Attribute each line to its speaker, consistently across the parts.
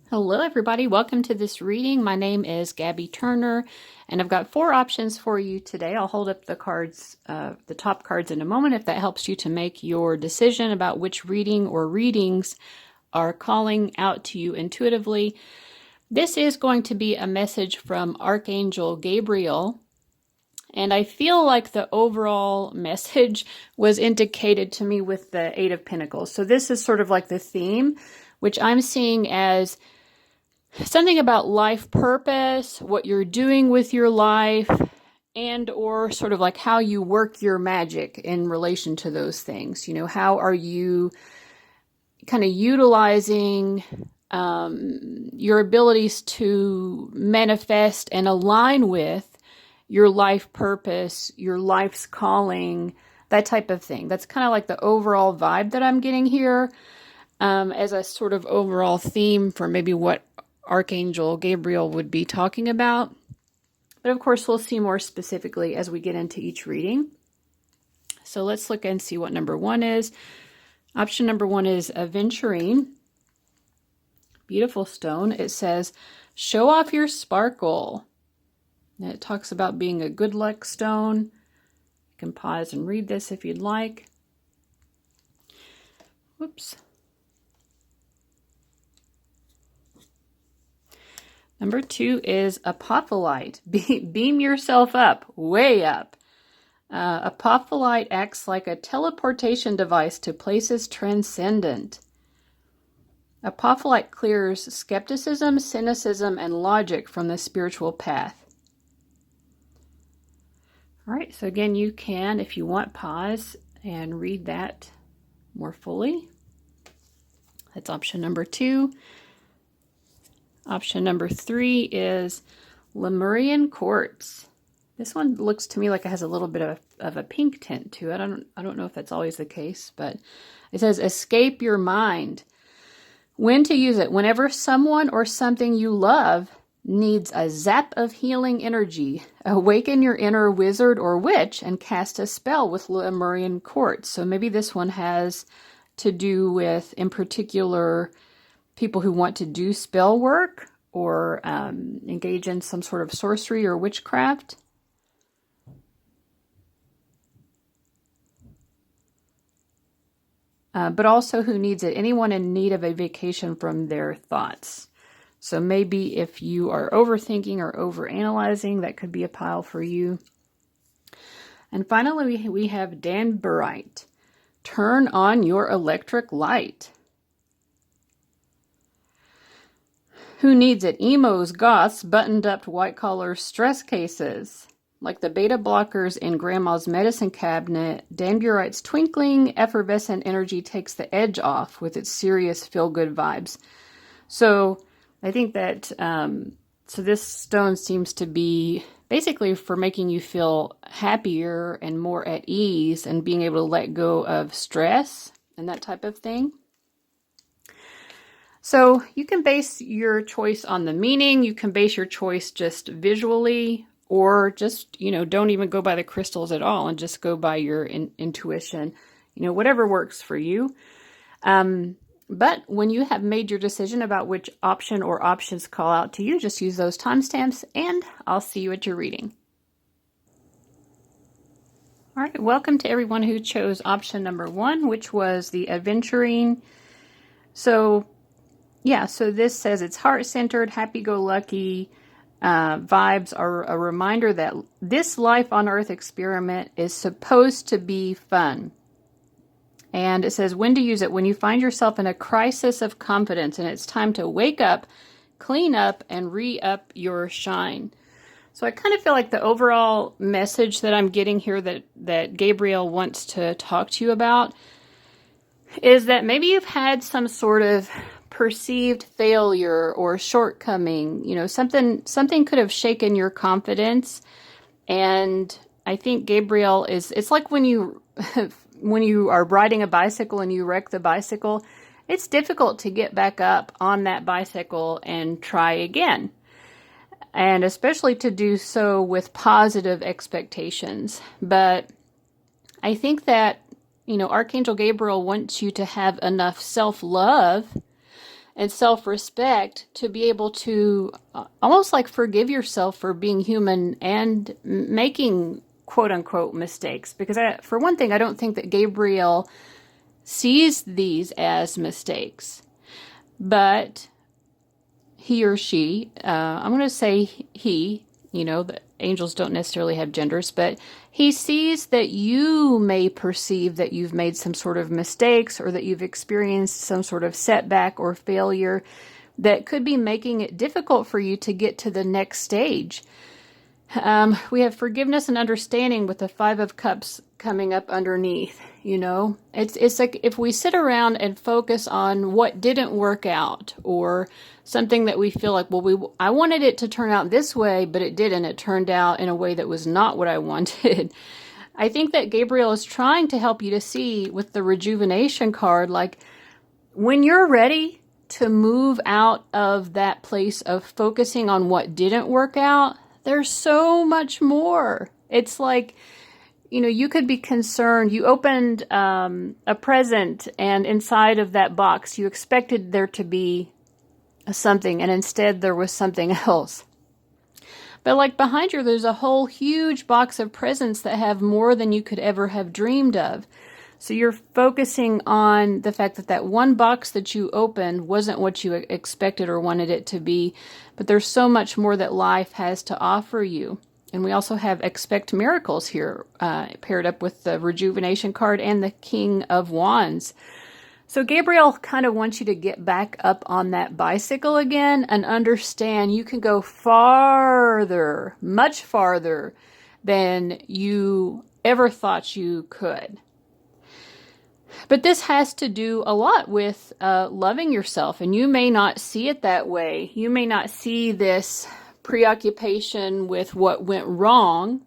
Speaker 1: Hello everybody, welcome to this reading. My name is Gabby Turner and I've got 4 options for you today. I'll hold up the cards, the top cards in a moment if that helps you to make your decision about which reading or readings are calling out to you intuitively. This is going to be a message from Archangel Gabriel, and I feel like the overall message was indicated to me with the 8 of Pentacles. So this is sort of like the theme, which I'm seeing as something about life purpose, what you're doing with your life, and or sort of like how you work your magic in relation to those things. You know, how are you kind of utilizing your abilities to manifest and align with your life purpose, your life's calling, that type of thing. That's kind of like the overall vibe that I'm getting here as a sort of overall theme for maybe what Archangel Gabriel would be talking about. But of course, we'll see more specifically as we get into each reading. So let's look and see what number 1 is. Option number 1 is aventurine. Beautiful stone. It says, show off your sparkle. And it talks about being a good luck stone. You can pause and read this if you'd like. Whoops. Number 2 is apophyllite. Beam yourself up, way up. Apophyllite acts like a teleportation device to places transcendent. Apophyllite clears skepticism, cynicism, and logic from the spiritual path. All right, so again, you can, if you want, pause and read that more fully. That's option number 2. Option number 3 is Lemurian quartz. This one looks to me like it has a little bit of a pink tint to it. I don't know if that's always the case, but it says escape your mind. When to use it? Whenever someone or something you love needs a zap of healing energy, awaken your inner wizard or witch and cast a spell with Lemurian quartz. So maybe this one has to do with, in particular, people who want to do spell work or engage in some sort of sorcery or witchcraft. But also who needs it? Anyone in need of a vacation from their thoughts. So maybe if you are overthinking or overanalyzing, that could be a pile for you. And finally, we have danburite. Turn on your electric light. Who needs it? Emos, goths, buttoned-up white-collar stress cases. Like the beta blockers in Grandma's medicine cabinet, danburite's twinkling, effervescent energy takes the edge off with its serious feel-good vibes. So I think that, so this stone seems to be basically for making you feel happier and more at ease and being able to let go of stress and that type of thing. So you can base your choice on the meaning. You can base your choice just visually, or just, don't even go by the crystals at all and just go by your intuition, whatever works for you. But when you have made your decision about which option or options call out to you, just use those timestamps and I'll see you at your reading. All right, welcome to everyone who chose option number 1, which was the aventurine. So this says it's heart-centered, happy-go-lucky. Vibes are a reminder that this life on Earth experiment is supposed to be fun. And it says when to use it: when you find yourself in a crisis of confidence and it's time to wake up, clean up, and re-up your shine. So I kind of feel like the overall message that I'm getting here that Gabriel wants to talk to you about is that maybe you've had some sort of perceived failure or shortcoming. Something could have shaken your confidence. And I think Gabriel it's like when you are riding a bicycle and you wreck the bicycle, it's difficult to get back up on that bicycle and try again. And especially to do so with positive expectations. But I think that, Archangel Gabriel wants you to have enough self-love and self-respect to be able to almost like forgive yourself for being human and making quote-unquote mistakes. Because for one thing, I don't think that Gabriel sees these as mistakes, but he or she, I'm going to say he, the angels don't necessarily have genders, but he sees that you may perceive that you've made some sort of mistakes or that you've experienced some sort of setback or failure that could be making it difficult for you to get to the next stage. We have forgiveness and understanding with the Five of Cups coming up underneath, It's like if we sit around and focus on what didn't work out or something that we feel like, I wanted it to turn out this way, but it didn't. It turned out in a way that was not what I wanted. I think that Gabriel is trying to help you to see with the rejuvenation card, like when you're ready to move out of that place of focusing on what didn't work out, there's so much more. It's like, you could be concerned. You opened a present, and inside of that box, you expected there to be something, and instead there was something else. But like behind you, there's a whole huge box of presents that have more than you could ever have dreamed of. So you're focusing on the fact that one box that you opened wasn't what you expected or wanted it to be, but there's so much more that life has to offer you. And we also have expect miracles here, paired up with the rejuvenation card and the King of Wands. So Gabriel kind of wants you to get back up on that bicycle again and understand you can go farther, much farther than you ever thought you could. But this has to do a lot with loving yourself, and you may not see it that way. You may not see this preoccupation with what went wrong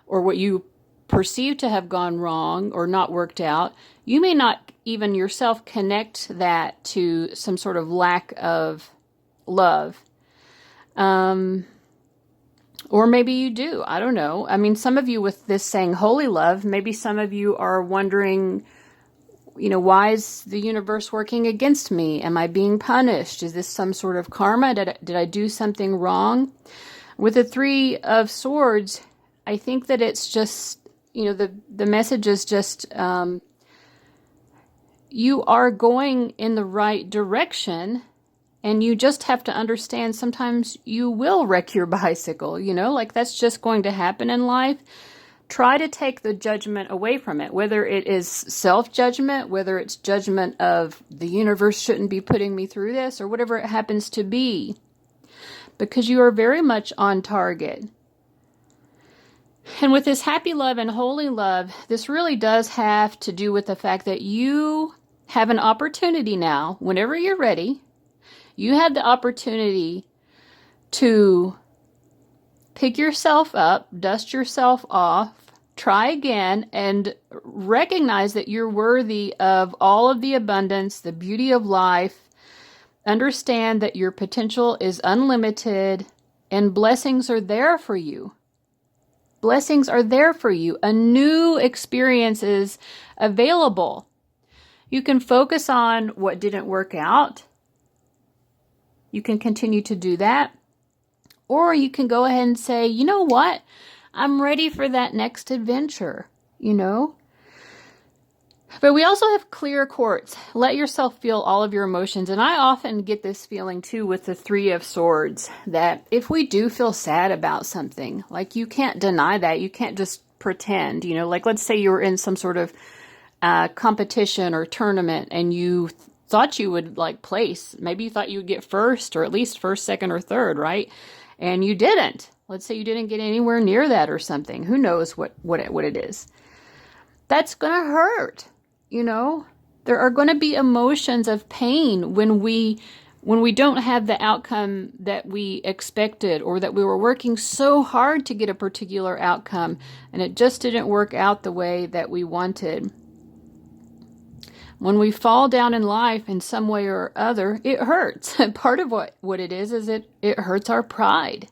Speaker 1: or what you perceive to have gone wrong or not worked out. You may not even yourself connect that to some sort of lack of love. Or maybe you do. I don't know. I mean, some of you with this saying holy love, maybe some of you are wondering, why is the universe working against me? Am I being punished? Is this some sort of karma? Did I do something wrong? With the Three of Swords, I think that it's just, the message is just, you are going in the right direction, and you just have to understand sometimes you will wreck your bicycle, like that's just going to happen in life. Try to take the judgment away from it, whether it is self-judgment, whether it's judgment of the universe shouldn't be putting me through this, or whatever it happens to be, because you are very much on target. And with this happy love and holy love, this really does have to do with the fact that you have an opportunity now, whenever you're ready, you had the opportunity to pick yourself up, dust yourself off, try again, and recognize that you're worthy of all of the abundance, the beauty of life. Understand that your potential is unlimited, and blessings are there for you. Blessings are there for you. A new experience is available. You can focus on what didn't work out. You can continue to do that. Or you can go ahead and say, you know what? I'm ready for that next adventure, But we also have clear quartz. Let yourself feel all of your emotions. And I often get this feeling too with the Three of Swords, that if we do feel sad about something, like you can't deny that. You can't just pretend, like let's say you were in some sort of competition or tournament and you thought you would place. Maybe you thought you would get first, or at least first, second, or third, right? And you didn't. Let's say you didn't get anywhere near that or something. Who knows what it is? That's going to hurt. There are going to be emotions of pain when we don't have the outcome that we expected, or that we were working so hard to get a particular outcome and it just didn't work out the way that we wanted. When we fall down in life in some way or other, it hurts. Part of what it is it hurts our pride.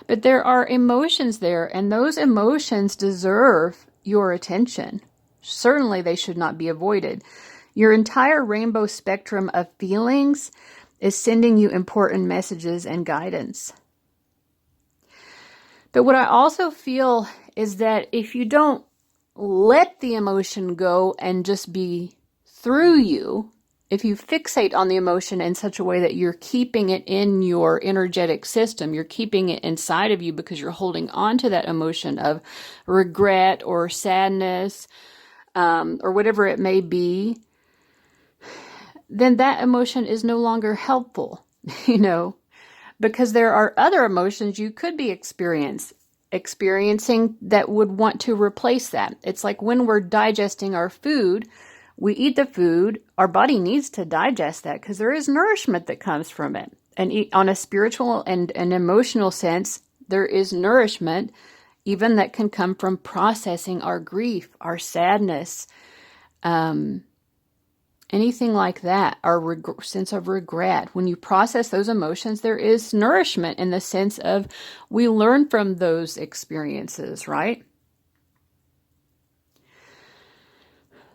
Speaker 1: But there are emotions there, and those emotions deserve your attention. Certainly they should not be avoided. Your entire rainbow spectrum of feelings is sending you important messages and guidance. But what I also feel is that if you don't let the emotion go and just be through you, if you fixate on the emotion in such a way that you're keeping it in your energetic system, you're keeping it inside of you because you're holding on to that emotion of regret or sadness, or whatever it may be, then that emotion is no longer helpful, because there are other emotions you could be experiencing that would want to replace that. It's like when we're digesting our food, we eat the food, our body needs to digest that because there is nourishment that comes from it. And on a spiritual and an emotional sense, there is nourishment even that can come from processing our grief, our sadness, anything like that, our sense of regret. When you process those emotions, there is nourishment in the sense of we learn from those experiences, right?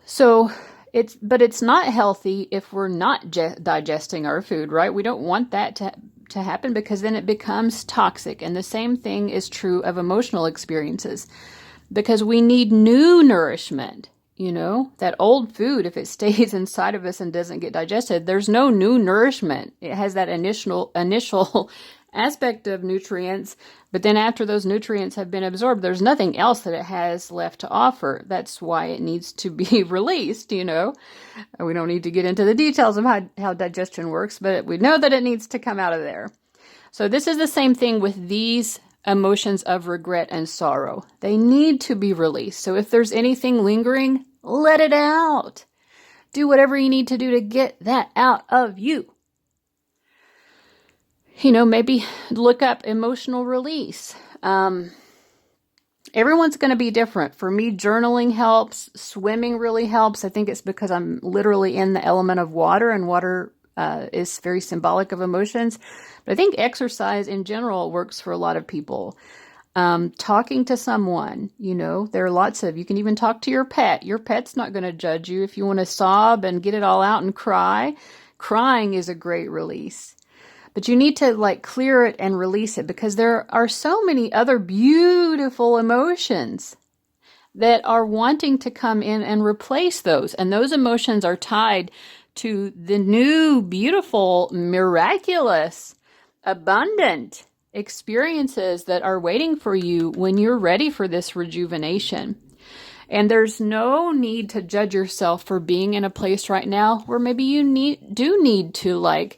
Speaker 1: So it's not healthy if we're not digesting our food, right? We don't want that to happen because then it becomes toxic. And the same thing is true of emotional experiences because we need new nourishment. That old food, if it stays inside of us and doesn't get digested, there's no new nourishment. It has that initial aspect of nutrients, but then after those nutrients have been absorbed, there's nothing else that it has left to offer. That's why it needs to be released, We don't need to get into the details of how digestion works, but we know that it needs to come out of there. So this is the same thing with these emotions of regret and sorrow. They need to be released. So if there's anything lingering, let it out. Do whatever you need to do to get that out of you. Maybe look up emotional release. Everyone's going to be different. For me, journaling helps. Swimming really helps. I think it's because I'm literally in the element of water, and water is very symbolic of emotions. But I think exercise in general works for a lot of people. Talking to someone, there are lots of, you can even talk to your pet. Your pet's not going to judge you. If you want to sob and get it all out and cry, crying is a great release. But you need to clear it and release it because there are so many other beautiful emotions that are wanting to come in and replace those. And those emotions are tied to the new, beautiful, miraculous, abundant experiences that are waiting for you when you're ready for this rejuvenation. And there's no need to judge yourself for being in a place right now where maybe you do need to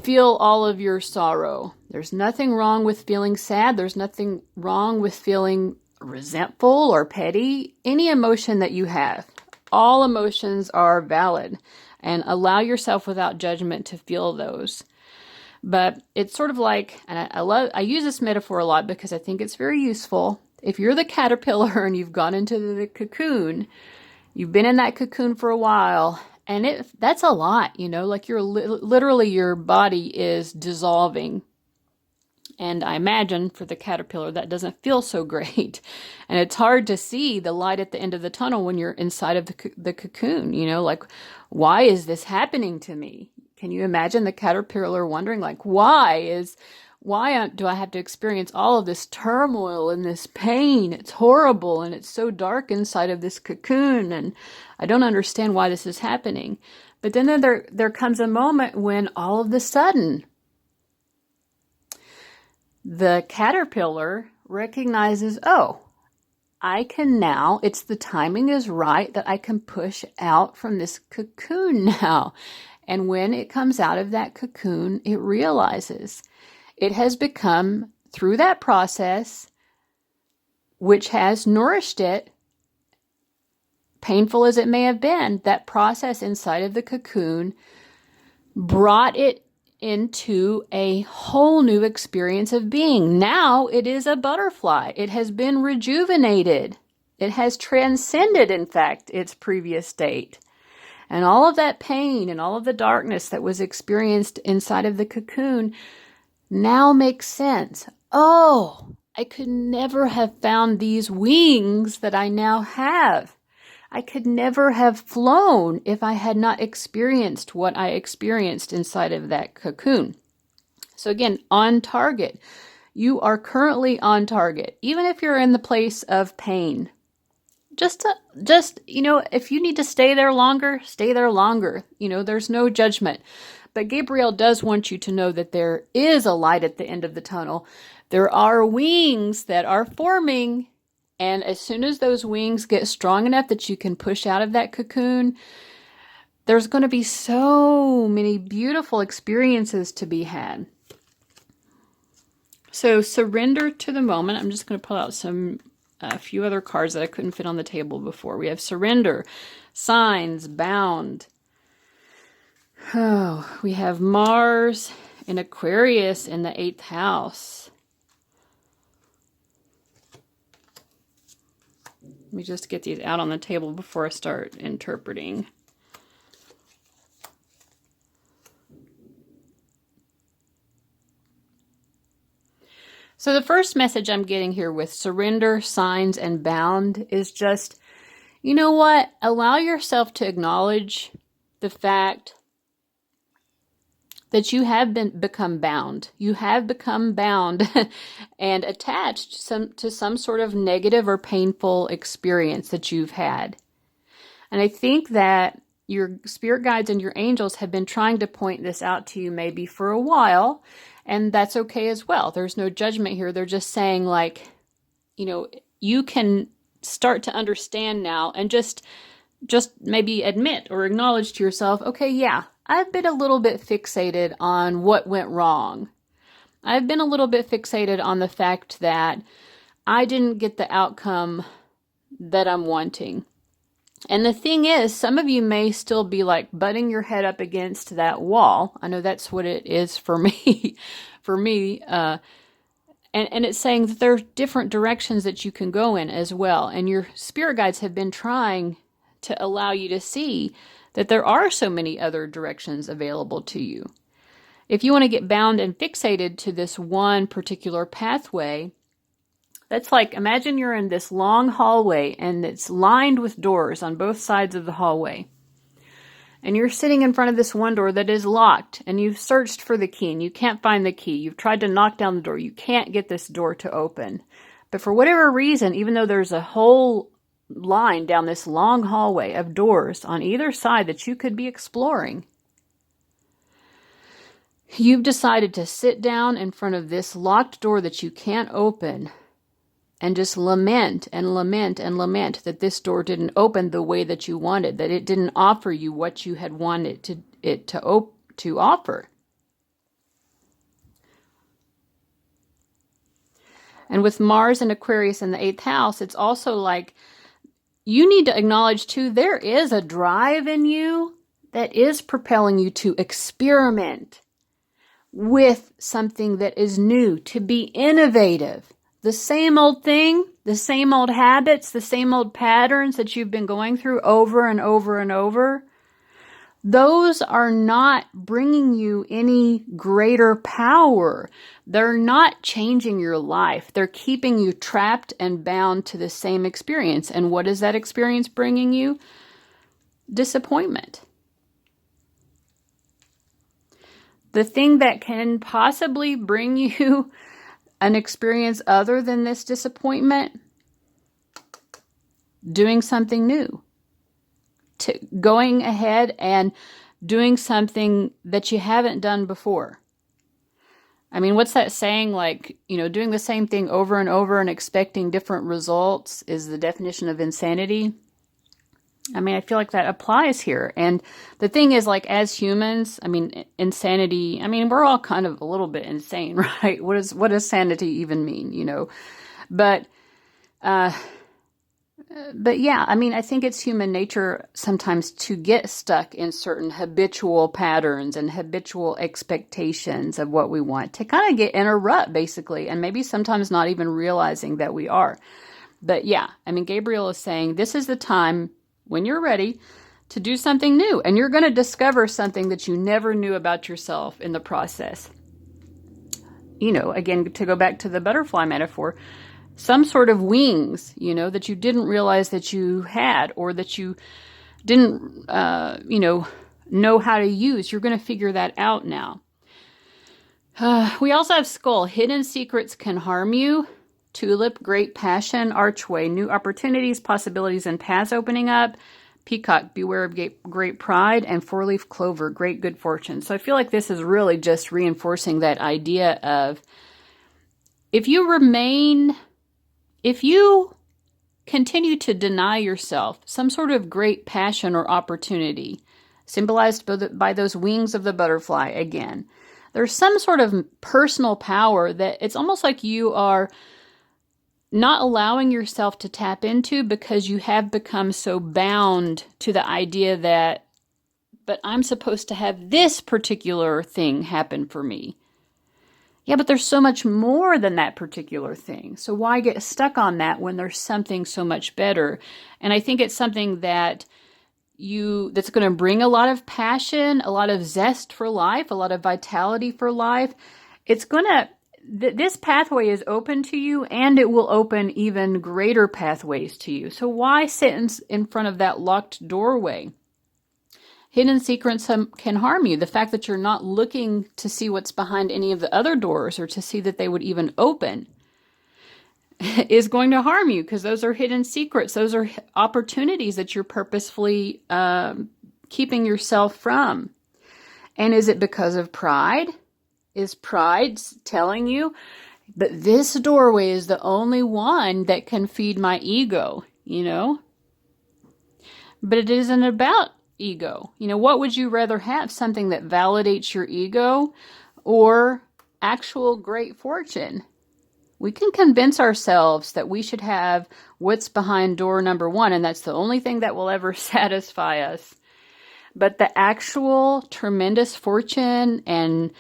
Speaker 1: feel all of your sorrow. There's nothing wrong with feeling sad. There's nothing wrong with feeling resentful or petty. Any emotion that you have, all emotions are valid, and allow yourself without judgment to feel those. But it's sort of like, and I use this metaphor a lot because I think it's very useful. If you're the caterpillar and you've gone into the cocoon, you've been in that cocoon for a while, and that's a lot, you're literally your body is dissolving. And I imagine for the caterpillar that doesn't feel so great. And it's hard to see the light at the end of the tunnel when you're inside of the cocoon, why is this happening to me? Can you imagine the caterpillar wondering, why do I have to experience all of this turmoil and this pain? It's horrible, and it's so dark inside of this cocoon, and I don't understand why this is happening. But then there comes a moment when all of a sudden, the caterpillar recognizes, the timing is right that I can push out from this cocoon now. And when it comes out of that cocoon, it realizes it has become, through that process, which has nourished it, painful as it may have been, that process inside of the cocoon brought it into a whole new experience of being. Now it is a butterfly. It has been rejuvenated. It has transcended, in fact, its previous state. And all of that pain and all of the darkness that was experienced inside of the cocoon now makes sense. Oh, I could never have found these wings that I now have. I could never have flown if I had not experienced what I experienced inside of that cocoon. So again, on target. You are currently on target, even if you're in the place of pain. Just, if you need to stay there longer, stay there longer. There's no judgment. But Gabriel does want you to know that there is a light at the end of the tunnel. There are wings that are forming. And as soon as those wings get strong enough that you can push out of that cocoon, there's going to be so many beautiful experiences to be had. So surrender to the moment. I'm just going to pull out a few other cards that I couldn't fit on the table before. We have surrender, signs, bound. Oh, we have Mars and Aquarius in the 8th house. Let me just get these out on the table before I start interpreting. So the first message I'm getting here with surrender, signs, and bound is just, you know what? Allow yourself to acknowledge the fact that you have become bound. You have become bound and attached to some sort of negative or painful experience that you've had. And I think that your spirit guides and your angels have been trying to point this out to you maybe for a while. And that's okay as well. There's no judgment here. They're just saying you can start to understand now and just maybe admit or acknowledge to yourself, okay, yeah, I've been a little bit fixated on what went wrong. I've been a little bit fixated on the fact that I didn't get the outcome that I'm wanting. And the thing is, some of you may still be butting your head up against that wall. I know that's what it is for me. And it's saying that there are different directions that you can go in as well. And your spirit guides have been trying to allow you to see that there are so many other directions available to you. If you want to get bound and fixated to this one particular pathway, that's imagine you're in this long hallway and it's lined with doors on both sides of the hallway. And you're sitting in front of this one door that is locked and you've searched for the key and you can't find the key. You've tried to knock down the door. You can't get this door to open. But for whatever reason, even though there's a whole line down this long hallway of doors on either side that you could be exploring, you've decided to sit down in front of this locked door that you can't open and just lament and lament and lament that this door didn't open the way that you wanted, that it didn't offer you what you had wanted it to offer. And with Mars and Aquarius in the 8th house, it's also you need to acknowledge too, there is a drive in you that is propelling you to experiment with something that is new, to be innovative. The same old thing, the same old habits, the same old patterns that you've been going through over and over and over, those are not bringing you any greater power. They're not changing your life. They're keeping you trapped and bound to the same experience. And what is that experience bringing you? Disappointment. The thing that can possibly bring you an experience other than this disappointment, doing something new, going ahead and doing something that you haven't done before. I mean, what's that saying? Doing the same thing over and over and expecting different results is the definition of insanity. I mean, I feel like that applies here. And the thing is, as humans, insanity, we're all kind of a little bit insane, right? What does sanity even mean, But yeah, I think it's human nature sometimes to get stuck in certain habitual patterns and habitual expectations of what we want, to kind of get in a rut, basically, and maybe sometimes not even realizing that we are. But yeah, Gabriel is saying this is the time when you're ready to do something new, and you're going to discover something that you never knew about yourself in the process. Again, to go back to the butterfly metaphor, some sort of wings, that you didn't realize that you had, or that you didn't, know how to use. You're going to figure that out now. We also have Skull. Hidden secrets can harm you. Tulip, great passion. Archway, new opportunities, possibilities, and paths opening up. Peacock, beware of great pride. And four-leaf clover, great good fortune. So I feel like this is really just reinforcing that idea of if you continue to deny yourself some sort of great passion or opportunity, symbolized by those wings of the butterfly again, there's some sort of personal power that it's almost like you are not allowing yourself to tap into because you have become so bound to the idea that, but I'm supposed to have this particular thing happen for me. Yeah, but there's so much more than that particular thing. So why get stuck on that when there's something so much better? And I think it's something that's going to bring a lot of passion, a lot of zest for life, a lot of vitality for life. This pathway is open to you, and it will open even greater pathways to you. So why sit in front of that locked doorway? Hidden secrets can harm you. The fact that you're not looking to see what's behind any of the other doors or to see that they would even open is going to harm you, because those are hidden secrets. Those are opportunities that you're purposefully keeping yourself from. And is it because of pride? Is pride telling you, but this doorway is the only one that can feed my ego, But it isn't about ego. What would you rather have? Something that validates your ego or actual great fortune? We can convince ourselves that we should have what's behind door number 1, and that's the only thing that will ever satisfy us. But the actual tremendous fortune and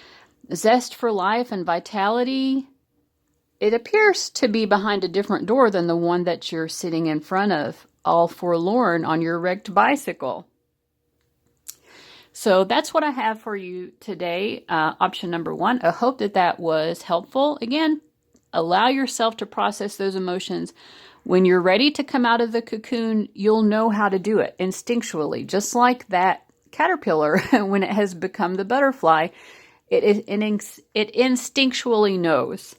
Speaker 1: zest for life and vitality, it appears to be behind a different door than the one that you're sitting in front of, all forlorn on your wrecked bicycle. So that's what I have for you today. Option number 1. I hope that was helpful. Again, allow yourself to process those emotions. When you're ready to come out of the cocoon, you'll know how to do it instinctually, just like that caterpillar when it has become the butterfly. It instinctually knows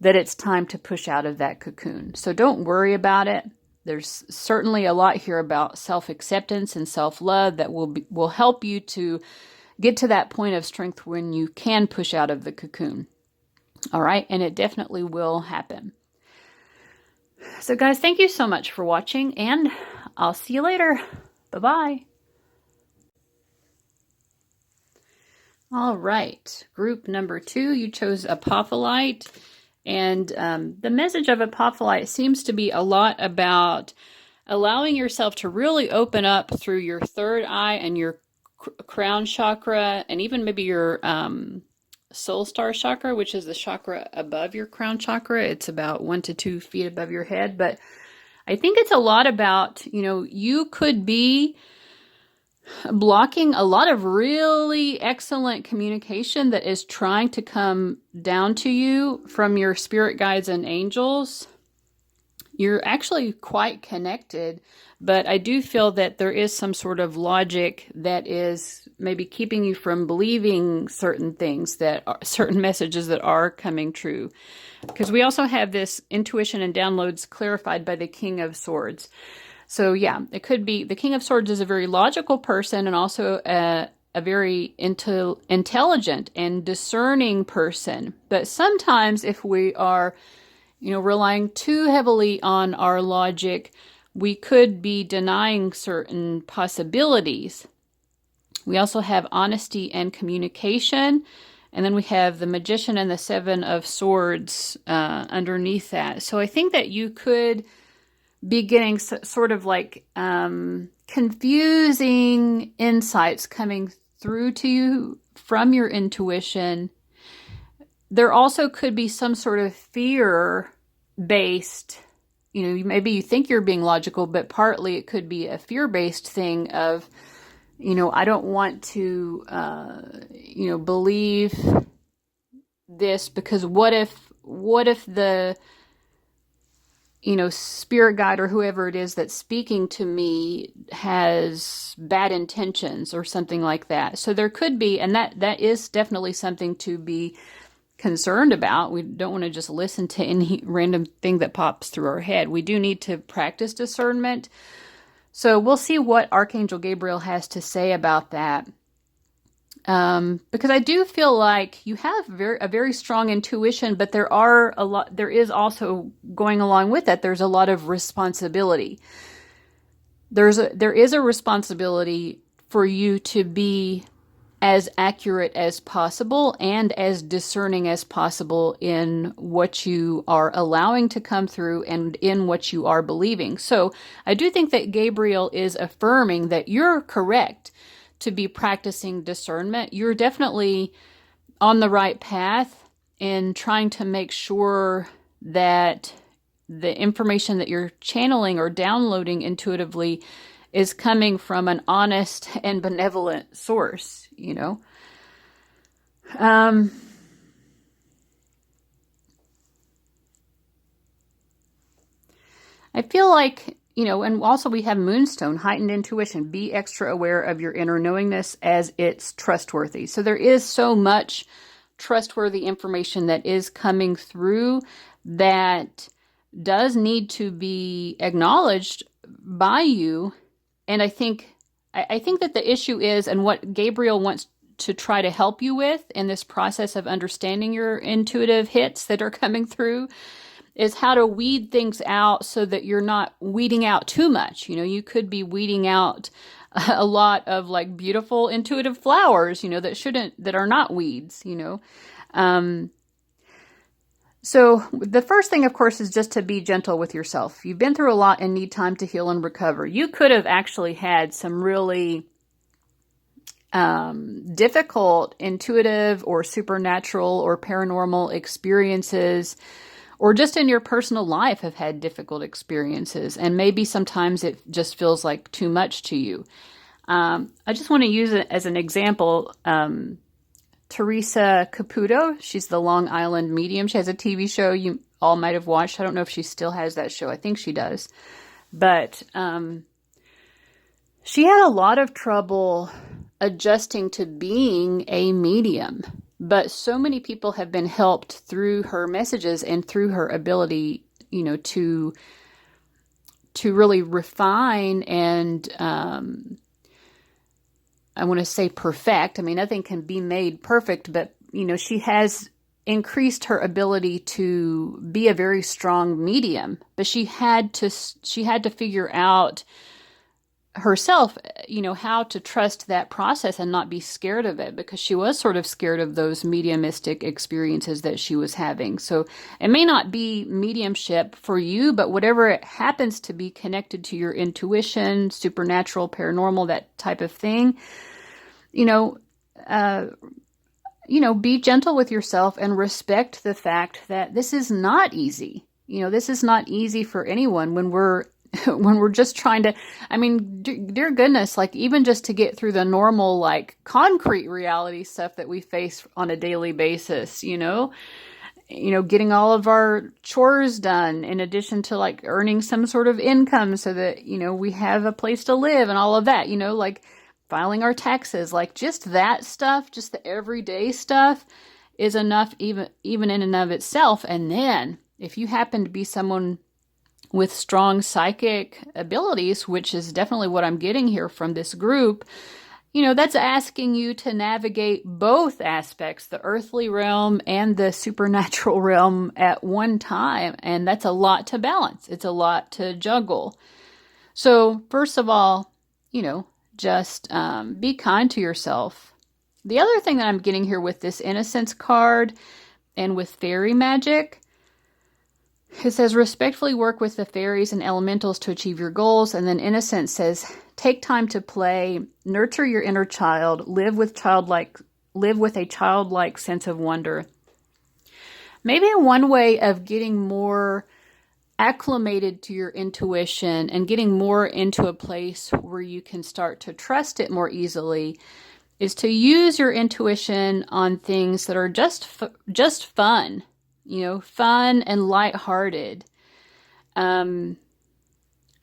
Speaker 1: that it's time to push out of that cocoon. So don't worry about it. There's certainly a lot here about self-acceptance and self-love that will help you to get to that point of strength when you can push out of the cocoon. All right, and it definitely will happen. So guys, thank you so much for watching, and I'll see you later. Bye-bye. All right, group number 2, you chose Apophyllite. And the message of Apophyllite seems to be a lot about allowing yourself to really open up through your third eye and your crown chakra, and even maybe your soul star chakra, which is the chakra above your crown chakra. It's about 1 to 2 feet above your head. But I think it's a lot about, you could be blocking a lot of really excellent communication that is trying to come down to you from your spirit guides and angels. You're actually quite connected, but I do feel that there is some sort of logic that is maybe keeping you from believing certain things, certain messages that are coming true. Because we also have this intuition and downloads clarified by the King of Swords. So yeah, it could be the King of Swords is a very logical person, and also a very intelligent and discerning person. But sometimes if we are, relying too heavily on our logic, we could be denying certain possibilities. We also have honesty and communication. And then we have the Magician and the 7 of Swords underneath that. So I think that you could be getting sort of like confusing insights coming through to you from your intuition. There also could be some sort of fear-based, maybe you think you're being logical, but partly it could be a fear-based thing of, I don't want to, believe this, because what if the spirit guide or whoever it is that's speaking to me has bad intentions or something like that. So there could be, and that is definitely something to be concerned about. We don't want to just listen to any random thing that pops through our head. We do need to practice discernment. So we'll see what Archangel Gabriel has to say about that. Because I do feel like you have a very strong intuition, but there is also going along with that, there's a lot of responsibility. There is a responsibility for you to be as accurate as possible and as discerning as possible in what you are allowing to come through and in what you are believing. So I do think that Gabriel is affirming that you're correct to be practicing discernment. You're definitely on the right path in trying to make sure that the information that you're channeling or downloading intuitively is coming from an honest and benevolent source, I feel like, and also we have Moonstone, heightened intuition. Be extra aware of your inner knowingness as it's trustworthy. So there is so much trustworthy information that is coming through that does need to be acknowledged by you. And I think that the issue is, and what Gabriel wants to try to help you with in this process of understanding your intuitive hits that are coming through, is how to weed things out so that you're not weeding out too much. You could be weeding out a lot of like beautiful intuitive flowers, that are not weeds, So the first thing, of course, is just to be gentle with yourself. You've been through a lot and need time to heal and recover. You could have actually had some really difficult intuitive or supernatural or paranormal experiences, or just in your personal life have had difficult experiences. And maybe sometimes it just feels like too much to you. I just want to use it as an example. Teresa Caputo, she's the Long Island medium. She has a TV show you all might have watched. I don't know if she still has that show. I think she does. But she had a lot of trouble adjusting to being a medium. But so many people have been helped through her messages and through her ability, to really refine and, I want to say perfect. I mean, nothing can be made perfect, but, she has increased her ability to be a very strong medium. But she had to figure out herself, how to trust that process and not be scared of it, because she was sort of scared of those mediumistic experiences that she was having. So it may not be mediumship for you, but whatever it happens to be connected to your intuition, supernatural, paranormal, that type of thing, be gentle with yourself and respect the fact that this is not easy. This is not easy for anyone when we're just trying to, dear goodness, like even just to get through the normal, like concrete reality stuff that we face on a daily basis, getting all of our chores done in addition to like earning some sort of income so that, we have a place to live and all of that, like filing our taxes, like just that stuff, just the everyday stuff is enough even in and of itself. And then if you happen to be someone with strong psychic abilities, which is definitely what I'm getting here from this group, that's asking you to navigate both aspects, the earthly realm and the supernatural realm at one time. And that's a lot to balance. It's a lot to juggle. So first of all, just be kind to yourself. The other thing that I'm getting here with this Innocence card and with fairy magic, it says, respectfully work with the fairies and elementals to achieve your goals. And then Innocence says, take time to play, nurture your inner child, live with a childlike sense of wonder. Maybe one way of getting more acclimated to your intuition and getting more into a place where you can start to trust it more easily is to use your intuition on things that are just fun. Fun and lighthearted.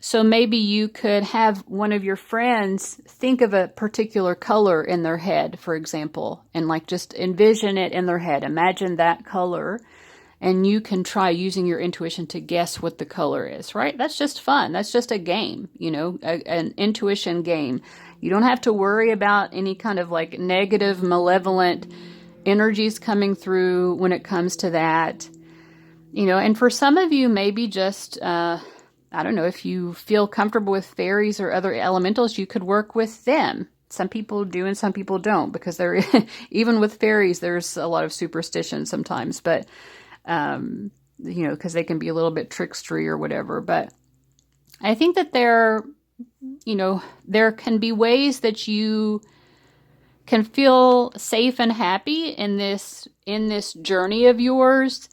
Speaker 1: So maybe you could have one of your friends think of a particular color in their head, for example, and like just envision it in their head. Imagine that color, and you can try using your intuition to guess what the color is, right? That's just fun. That's just a game, you know, an intuition game. You don't have to worry about any kind of like negative, malevolent energies coming through when it comes to that. You know, and for some of you, maybe just, I don't know, if you feel comfortable with fairies or other elementals, you could work with them. Some people do and some people don't, because they're, even with fairies, there's a lot of superstition sometimes, but, you know, because they can be a little bit trickstery or whatever. But I think that you know, there can be ways that you can feel safe and happy in this journey of yours,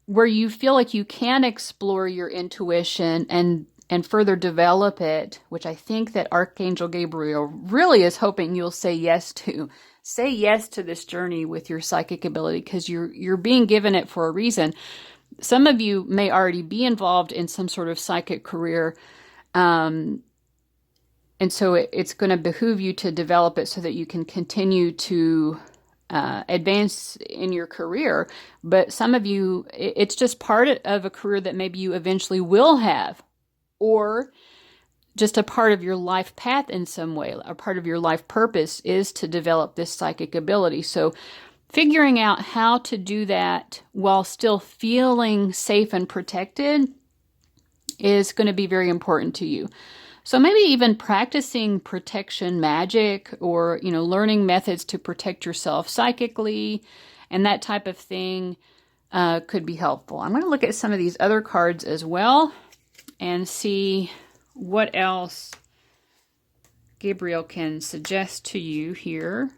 Speaker 1: where you feel like you can explore your intuition and further develop it, which I think that Archangel Gabriel really is hoping you'll say yes to. Say yes to this journey with your psychic ability, because you're being given it for a reason. Some of you may already be involved in some sort of psychic career, and so it's going to behoove you to develop it so that you can continue to advance in your career. But some of you, it's just part of a career that maybe you eventually will have, or just a part of your life path in some way. A part of your life purpose is to develop this psychic ability. So figuring out how to do that while still feeling safe and protected is going to be very important to you. So maybe even practicing protection magic, or, you know, learning methods to protect yourself psychically and that type of thing could be helpful. I'm going to look at some of these other cards as well and see what else Gabriel can suggest to you here.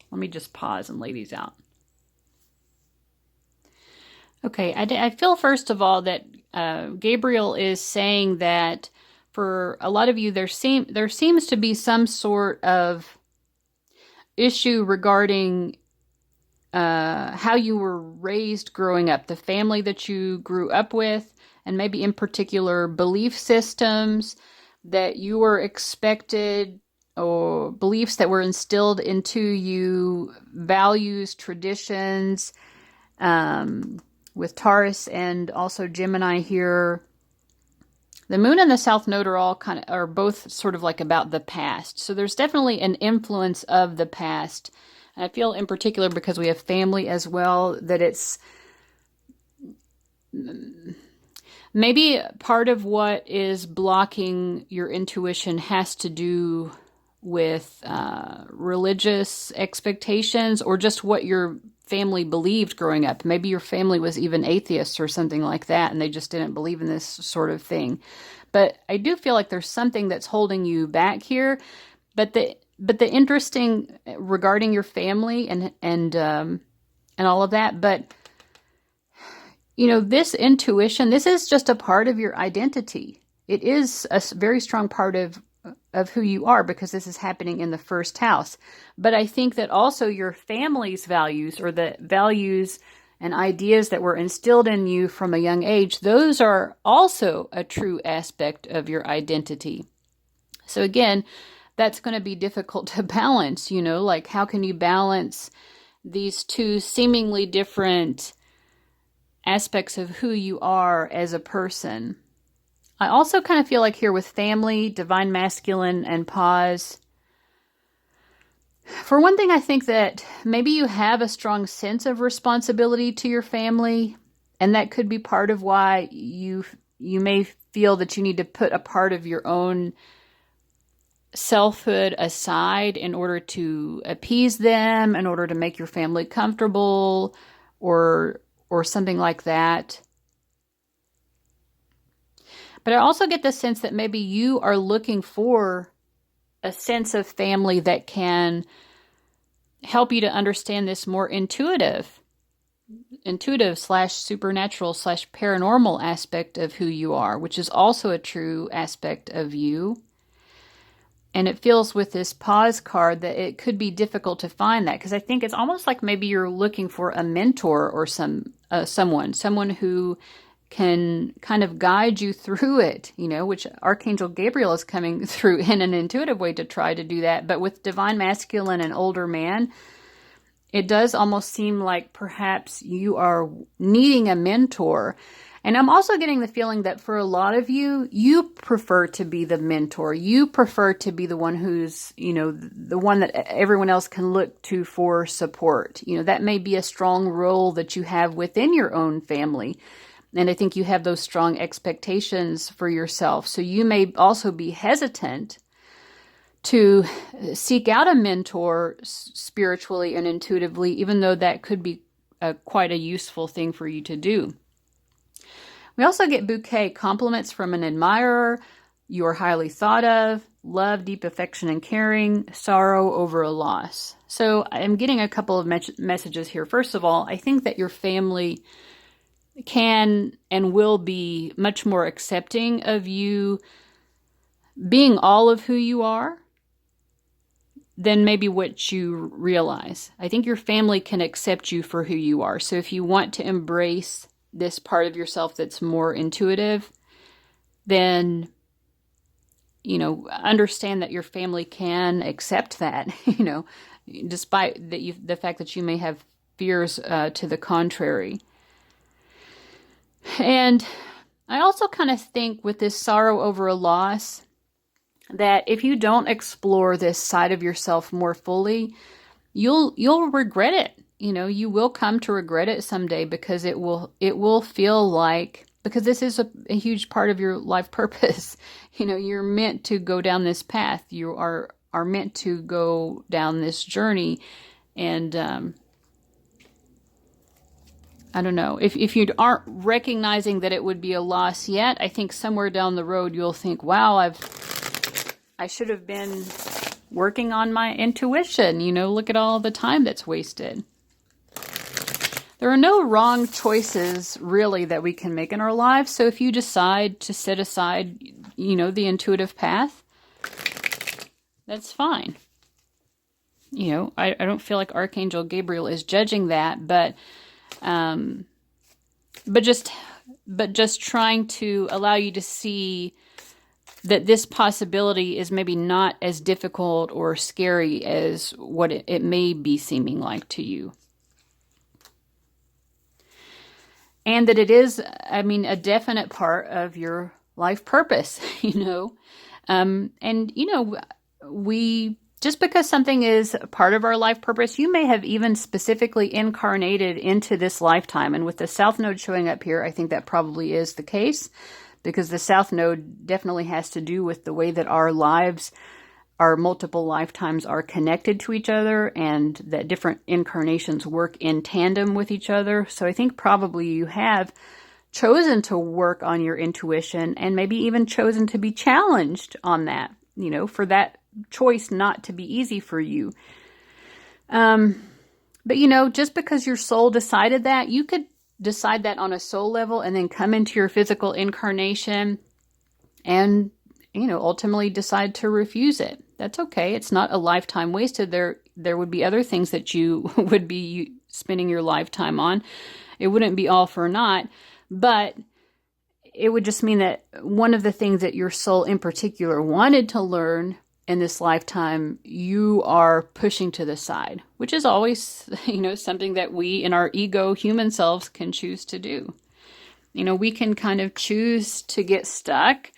Speaker 1: Let me just pause and lay these out. Okay, I feel first of all that Gabriel is saying that for a lot of you, there seems to be some sort of issue regarding how you were raised growing up, the family that you grew up with, and maybe in particular belief systems that you were expected, or beliefs that were instilled into you, values, traditions, with Taurus and also Gemini here. The moon and the south node are both sort of like about the past. So there's definitely an influence of the past. And I feel in particular, because we have family as well, that it's maybe part of what is blocking your intuition has to do with religious expectations, or just what your family believed growing up. Maybe your family was even atheists or something like that, and they just didn't believe in this sort of thing. But I do feel like there's something that's holding you back here. But the interesting regarding your family and all of that. But you know, this intuition, this is just a part of your identity. It is a very strong part of who you are, because this is happening in the first house. But I think that also your family's values, or the values and ideas that were instilled in you from a young age, those are also a true aspect of your identity. So again, that's going to be difficult to balance, you know, like how can you balance these two seemingly different aspects of who you are as a person? I also kind of feel like here with family, divine masculine, and pause. For one thing, I think that maybe you have a strong sense of responsibility to your family, and that could be part of why you may feel that you need to put a part of your own selfhood aside in order to appease them, in order to make your family comfortable, or something like that. But I also get the sense that maybe you are looking for a sense of family that can help you to understand this more intuitive / supernatural / paranormal aspect of who you are, which is also a true aspect of you. And it feels with this pause card that it could be difficult to find that, because I think it's almost like maybe you're looking for a mentor or someone who can kind of guide you through it, which Archangel Gabriel is coming through in an intuitive way to try to do that. But with Divine Masculine and older man, it does almost seem like perhaps you are needing a mentor. And I'm also getting the feeling that for a lot of you, you prefer to be the mentor. You prefer to be the one who's, the one that everyone else can look to for support. That may be a strong role that you have within your own family. And I think you have those strong expectations for yourself. So you may also be hesitant to seek out a mentor spiritually and intuitively, even though that could be quite a useful thing for you to do. We also get bouquet, compliments from an admirer, you are highly thought of, love, deep affection and caring, sorrow over a loss. So I'm getting a couple of messages here. First of all, I think that your family can and will be much more accepting of you being all of who you are than maybe what you realize. I think your family can accept you for who you are. So if you want to embrace this part of yourself that's more intuitive, then, understand that your family can accept that, despite the fact that you may have fears to the contrary. And I also kind of think with this sorrow over a loss, that if you don't explore this side of yourself more fully, you'll regret it. You will come to regret it someday, because it will feel like, because this is a huge part of your life purpose. You're meant to go down this path. You are meant to go down this journey. And I don't know, if you aren't recognizing that it would be a loss yet, I think somewhere down the road you'll think, wow, I should have been working on my intuition. Look at all the time that's wasted. There are no wrong choices, really, that we can make in our lives. So if you decide to set aside, the intuitive path, that's fine. I don't feel like Archangel Gabriel is judging that, but just trying to allow you to see that this possibility is maybe not as difficult or scary as what it may be seeming like to you. And that it is, a definite part of your life purpose, we, just because something is part of our life purpose, you may have even specifically incarnated into this lifetime. And with the South Node showing up here, I think that probably is the case, because the South Node definitely has to do with the way that our lives, our multiple lifetimes, are connected to each other, and that different incarnations work in tandem with each other. So I think probably you have chosen to work on your intuition, and maybe even chosen to be challenged on that, for that choice not to be easy for you. But just because your soul decided that, you could decide that on a soul level and then come into your physical incarnation and, ultimately decide to refuse it. That's okay. It's not a lifetime wasted. There would be other things that you would be spending your lifetime on. It wouldn't be all for naught, but it would just mean that one of the things that your soul in particular wanted to learn in this lifetime, you are pushing to the side, which is always, something that we in our ego human selves can choose to do. We can kind of choose to get stuck.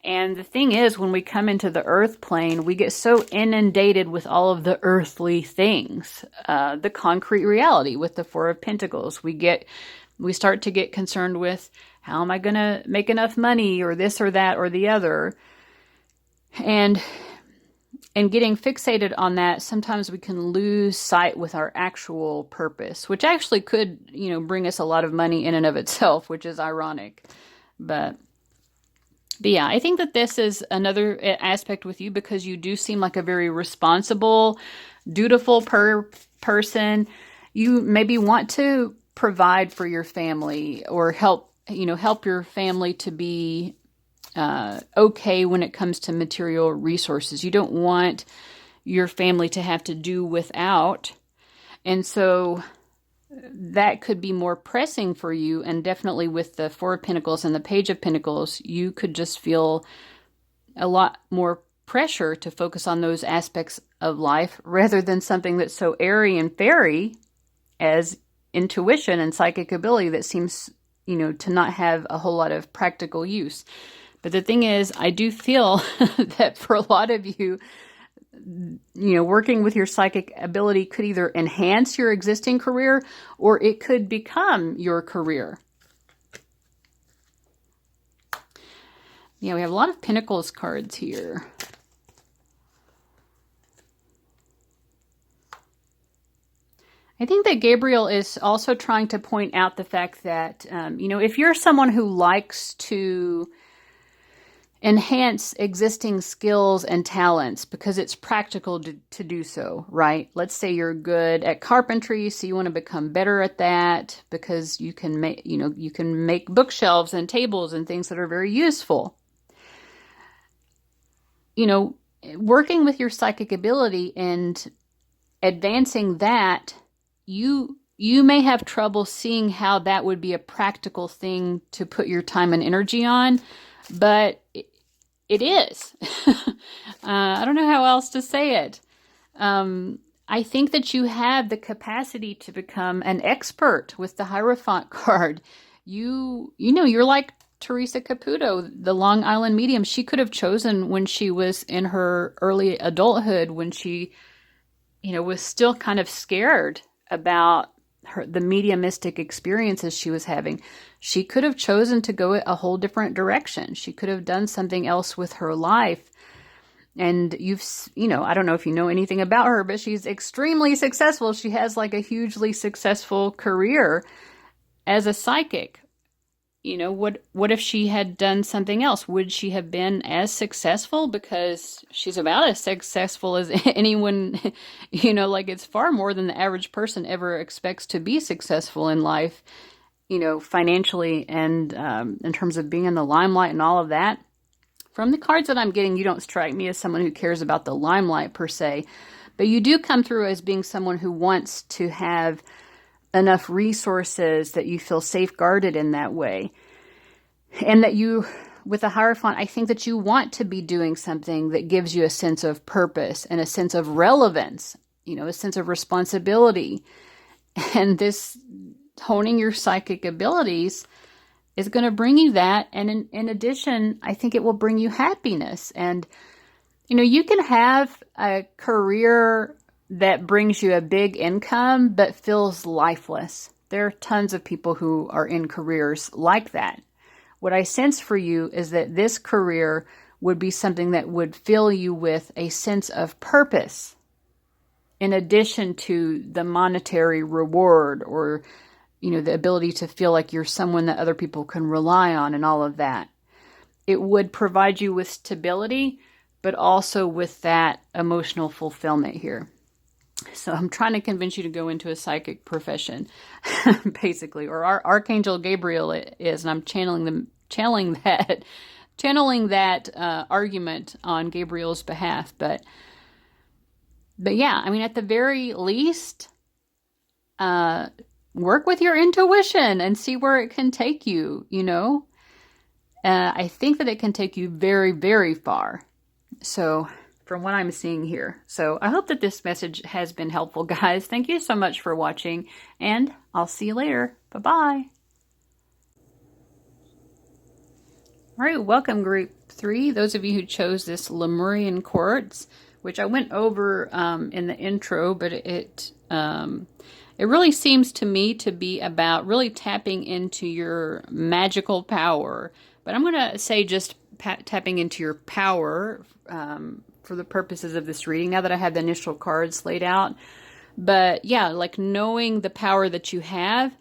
Speaker 1: And the thing is, when we come into the earth plane, we get so inundated with all of the earthly things, the concrete reality with the Four of Pentacles. We start to get concerned with, how am I going to make enough money, or this or that or the other? And getting fixated on that, sometimes we can lose sight with our actual purpose, which actually could, bring us a lot of money in and of itself, which is ironic. But yeah, I think that this is another aspect with you, because you do seem like a very responsible, dutiful person. You maybe want to provide for your family, or help your family to be okay when it comes to material resources. You don't want your family to have to do without. And so that could be more pressing for you. And definitely with the Four of Pentacles and the Page of Pentacles, you could just feel a lot more pressure to focus on those aspects of life rather than something that's so airy and fairy as intuition and psychic ability that seems, to not have a whole lot of practical use. But the thing is, I do feel that for a lot of you, working with your psychic ability could either enhance your existing career or it could become your career. Yeah, we have a lot of Pentacles cards here. I think that Gabriel is also trying to point out the fact that, if you're someone who likes to enhance existing skills and talents because it's practical to do so, right? Let's say you're good at carpentry, so you want to become better at that because you can make bookshelves and tables and things that are very useful. Working with your psychic ability and advancing that, you may have trouble seeing how that would be a practical thing to put your time and energy on, but it is. I don't know how else to say it. I think that you have the capacity to become an expert with the Hierophant card. You're like Teresa Caputo, the Long Island medium. She could have chosen when she was in her early adulthood, when she, was still kind of scared about the mediumistic experiences she was having. She could have chosen to go a whole different direction. She could have done something else with her life. And I don't know if you know anything about her, but she's extremely successful. She has like a hugely successful career as a psychic. What if she had done something else? Would she have been as successful? Because she's about as successful as anyone, it's far more than the average person ever expects to be successful in life, financially and in terms of being in the limelight and all of that. From the cards that I'm getting, you don't strike me as someone who cares about the limelight per se, but you do come through as being someone who wants to have enough resources that you feel safeguarded in that way. And that you, with the Hierophant, I think that you want to be doing something that gives you a sense of purpose and a sense of relevance, a sense of responsibility. And this honing your psychic abilities is going to bring you that. And in addition, I think it will bring you happiness. And, you can have a career that brings you a big income, but feels lifeless. There are tons of people who are in careers like that. What I sense for you is that this career would be something that would fill you with a sense of purpose, in addition to the monetary reward or, the ability to feel like you're someone that other people can rely on and all of that. It would provide you with stability, but also with that emotional fulfillment here. So I'm trying to convince you to go into a psychic profession, basically, or our Archangel Gabriel is, and I'm channeling that argument on Gabriel's behalf. But yeah, at the very least, work with your intuition and see where it can take you. I think that it can take you very, very far. So, from what I'm seeing here. So I hope that this message has been helpful, guys. Thank you so much for watching, and I'll see you later. Bye-bye. All right, welcome group 3. Those of you who chose this Lemurian quartz, which I went over in the intro, but it really seems to me to be about really tapping into your magical power. But I'm going to say just tapping into your power for the purposes of this reading, now that I have the initial cards laid out. But yeah, like knowing the power that you have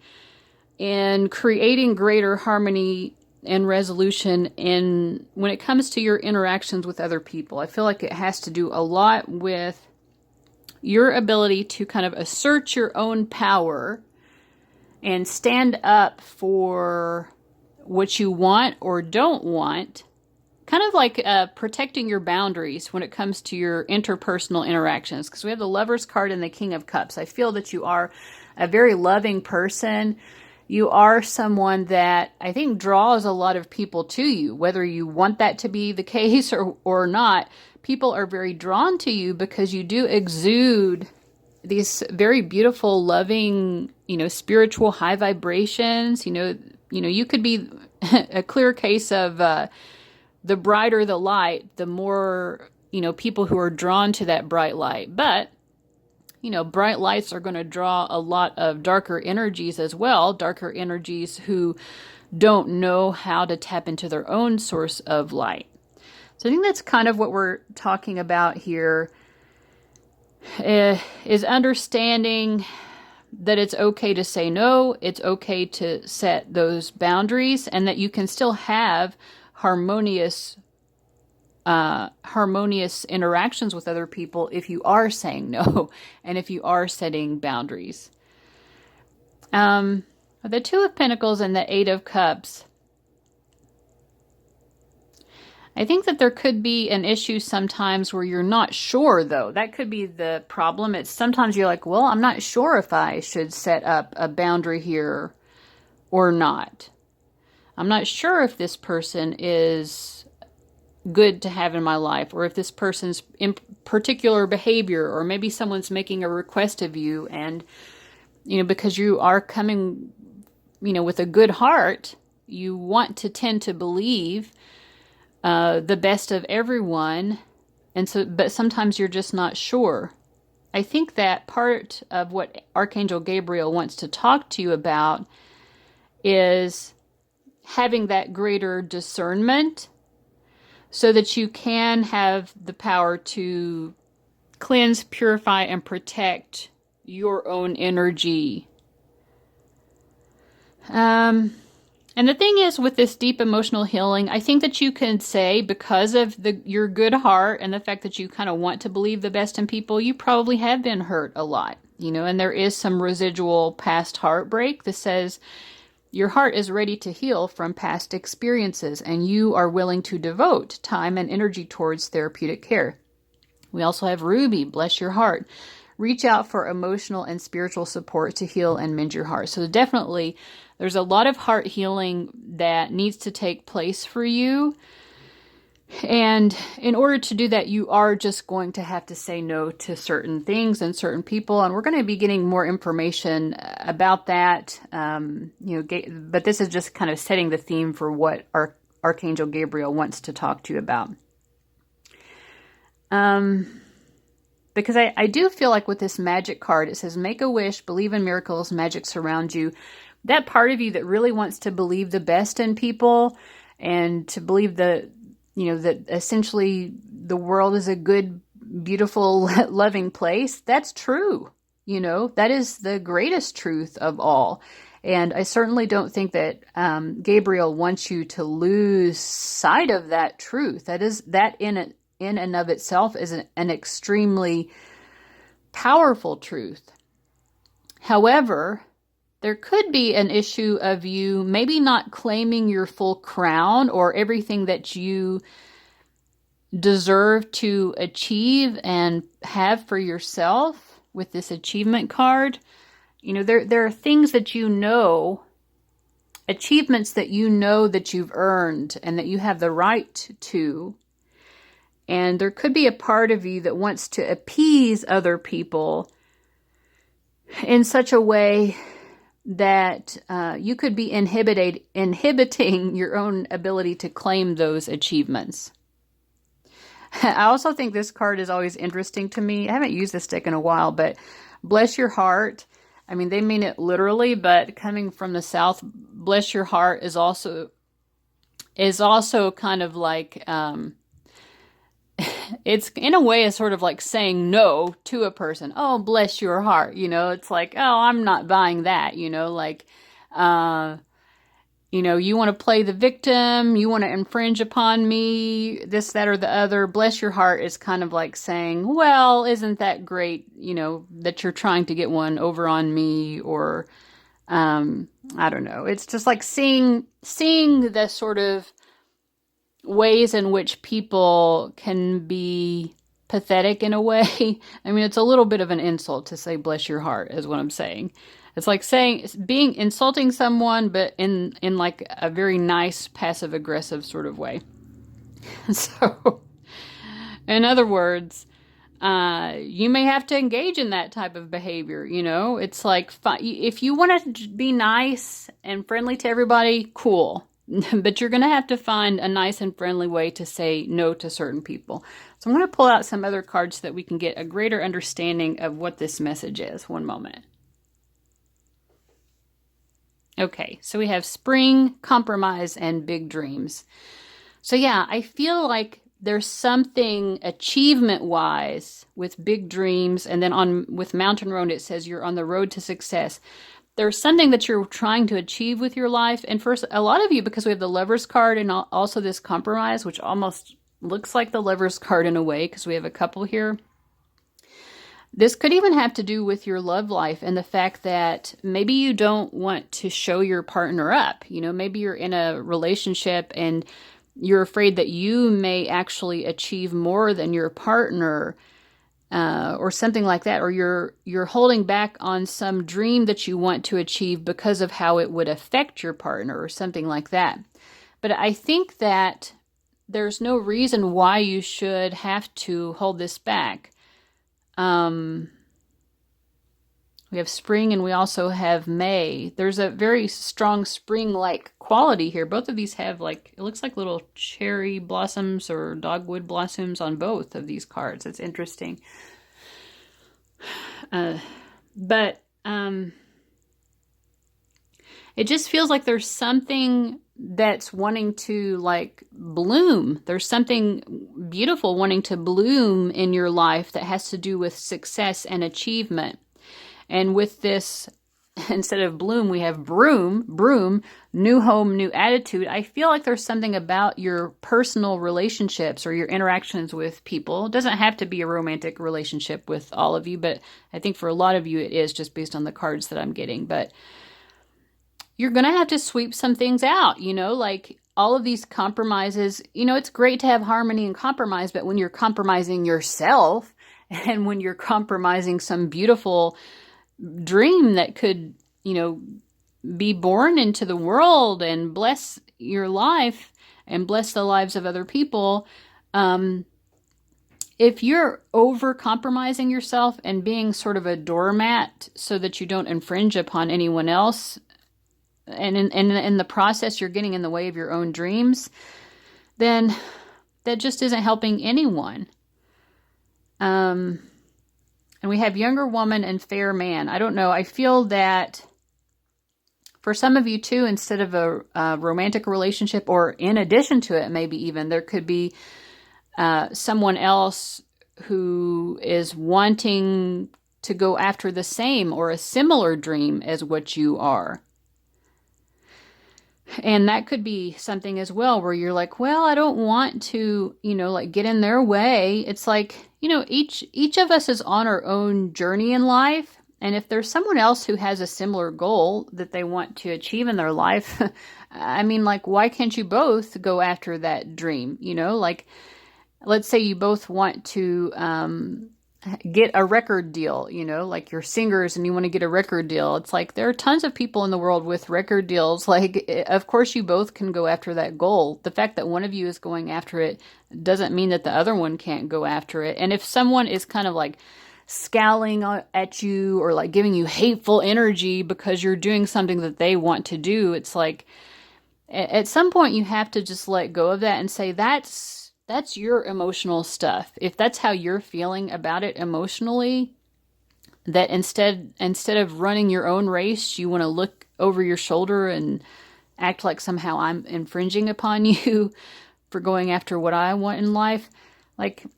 Speaker 1: and creating greater harmony and resolution when it comes to your interactions with other people. I feel like it has to do a lot with your ability to kind of assert your own power and stand up for what you want or don't want, kind of like protecting your boundaries when it comes to your interpersonal interactions. Because we have the Lover's card and the King of Cups. I feel that you are a very loving person. You are someone that I think draws a lot of people to you, whether you want that to be the case or not. People are very drawn to you because you do exude these very beautiful, loving, spiritual high vibrations. You could be a clear case of the brighter the light, the more, people who are drawn to that bright light. But bright lights are going to draw a lot of darker energies as well, darker energies who don't know how to tap into their own source of light. So I think that's kind of what we're talking about here, is understanding that it's okay to say no, it's okay to set those boundaries, and that you can still have harmonious interactions with other people if you are saying no and if you are setting boundaries. The Two of Pentacles and the Eight of Cups. I think that there could be an issue sometimes where you're not sure, though. That could be the problem. It's sometimes you're like, well, I'm not sure if I should set up a boundary here or not. I'm not sure if this person is good to have in my life, or if this person's in particular behavior, or maybe someone's making a request of you, and because you are coming with a good heart, you want to tend to believe the best of everyone, but sometimes you're just not sure. I think that part of what Archangel Gabriel wants to talk to you about is having that greater discernment, so that you can have the power to cleanse, purify, and protect your own energy. And the thing is, with this deep emotional healing, I think that you can say, because of your good heart and the fact that you kind of want to believe the best in people, you probably have been hurt a lot, and there is some residual past heartbreak that says your heart is ready to heal from past experiences, and you are willing to devote time and energy towards therapeutic care. We also have Ruby, bless your heart. Reach out for emotional and spiritual support to heal and mend your heart. So definitely, there's a lot of heart healing that needs to take place for you. And in order to do that, you are just going to have to say no to certain things and certain people. And we're going to be getting more information about that. But this is just kind of setting the theme for what Archangel Gabriel wants to talk to you about. Because I do feel like with this magic card, it says, make a wish, believe in miracles, magic surrounds you. That part of you that really wants to believe the best in people and to believe that essentially the world is a good, beautiful, loving place, that's true. That is the greatest truth of all. And I certainly don't think that Gabriel wants you to lose sight of that truth. That in and of itself is an extremely powerful truth. However, there could be an issue of you maybe not claiming your full crown or everything that you deserve to achieve and have for yourself with this achievement card. There are things that achievements that that you've earned and that you have the right to. And there could be a part of you that wants to appease other people in such a way that you could be inhibiting your own ability to claim those achievements. I also think this card is always interesting to me. I haven't used this deck in a while, but bless your heart. I mean, they mean it literally, but coming from the South, bless your heart is also kind of like, it's in a way is sort of like saying no to a person. Oh, bless your heart. It's like, oh, I'm not buying that, you want to play the victim, you want to infringe upon me, this, that, or the other. Bless your heart is kind of like saying, well, isn't that great, that you're trying to get one over on me, or, I don't know. It's just like seeing the sort of ways in which people can be pathetic in a way. I mean, it's a little bit of an insult to say bless your heart is what I'm saying. It's like saying being insulting someone, but in like a very nice passive aggressive sort of way. So, in other words, you may have to engage in that type of behavior. You know, it's like if you want to be nice and friendly to everybody, cool. But you're going to have to find a nice and friendly way to say no to certain people. So I'm going to pull out some other cards so that we can get a greater understanding of what this message is. One moment. Okay, so we have spring, compromise, and big dreams. So yeah, I feel like there's something achievement-wise with big dreams, and then with Mountain Road it says you're on the road to success. There's something that you're trying to achieve with your life. And first, a lot of you, because we have the Lover's card and also this compromise, which almost looks like the Lover's card in a way, because we have a couple here. This could even have to do with your love life and the fact that maybe you don't want to show your partner up. You know, maybe you're in a relationship and you're afraid that you may actually achieve more than your partner, or something like that, or you're holding back on some dream that you want to achieve because of how it would affect your partner or something like that. But I think that there's no reason why you should have to hold this back. We have spring and we also have May. There's a very strong spring-like quality here. Both of these have it looks like little cherry blossoms or dogwood blossoms on both of these cards. It's interesting. But it just feels like there's something that's wanting to bloom. There's something beautiful wanting to bloom in your life that has to do with success and achievement. And with this, instead of bloom, we have broom, new home, new attitude. I feel like there's something about your personal relationships or your interactions with people. It doesn't have to be a romantic relationship with all of you, but I think for a lot of you it is, just based on the cards that I'm getting. But you're going to have to sweep some things out, like all of these compromises. It's great to have harmony and compromise, but when you're compromising yourself and when you're compromising some beautiful dream that could, be born into the world and bless your life and bless the lives of other people, if you're over compromising yourself and being sort of a doormat so that you don't infringe upon anyone else, and in the process you're getting in the way of your own dreams, then that just isn't helping anyone. And we have younger woman and fair man. I don't know. I feel that for some of you too, instead of a romantic relationship, or in addition to it, maybe even, there could be someone else who is wanting to go after the same or a similar dream as what you are. And that could be something as well where you're like, well, I don't want to, get in their way. It's like, each of us is on our own journey in life. And if there's someone else who has a similar goal that they want to achieve in their life, I mean, why can't you both go after that dream? Let's say you both want to get a record deal, like you're singers and you want to get a record deal. It's like there are tons of people in the world with record deals. Of course you both can go after that goal. The fact that one of you is going after it doesn't mean that the other one can't go after it. And if someone is kind of scowling at you or giving you hateful energy because you're doing something that they want to do, it's like at some point you have to just let go of that and say, that's your emotional stuff. If that's how you're feeling about it emotionally, that instead of running your own race, you want to look over your shoulder and act like somehow I'm infringing upon you for going after what I want in life.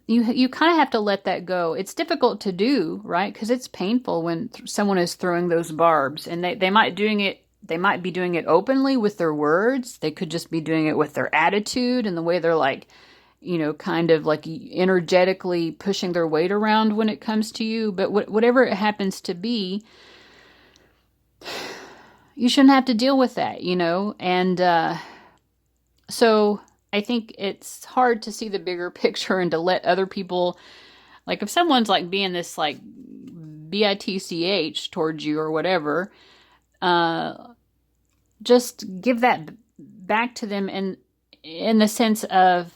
Speaker 1: You kind of have to let that go. It's difficult to do, right? Because it's painful when someone is throwing those barbs, and they might they might be doing it openly with their words. They could just be doing it with their attitude and the way they're kind of energetically pushing their weight around when it comes to you. But whatever it happens to be, you shouldn't have to deal with that, And so I think it's hard to see the bigger picture and to let other people, like if someone's like being this like bitch towards you or whatever, just give that back to them in the sense of,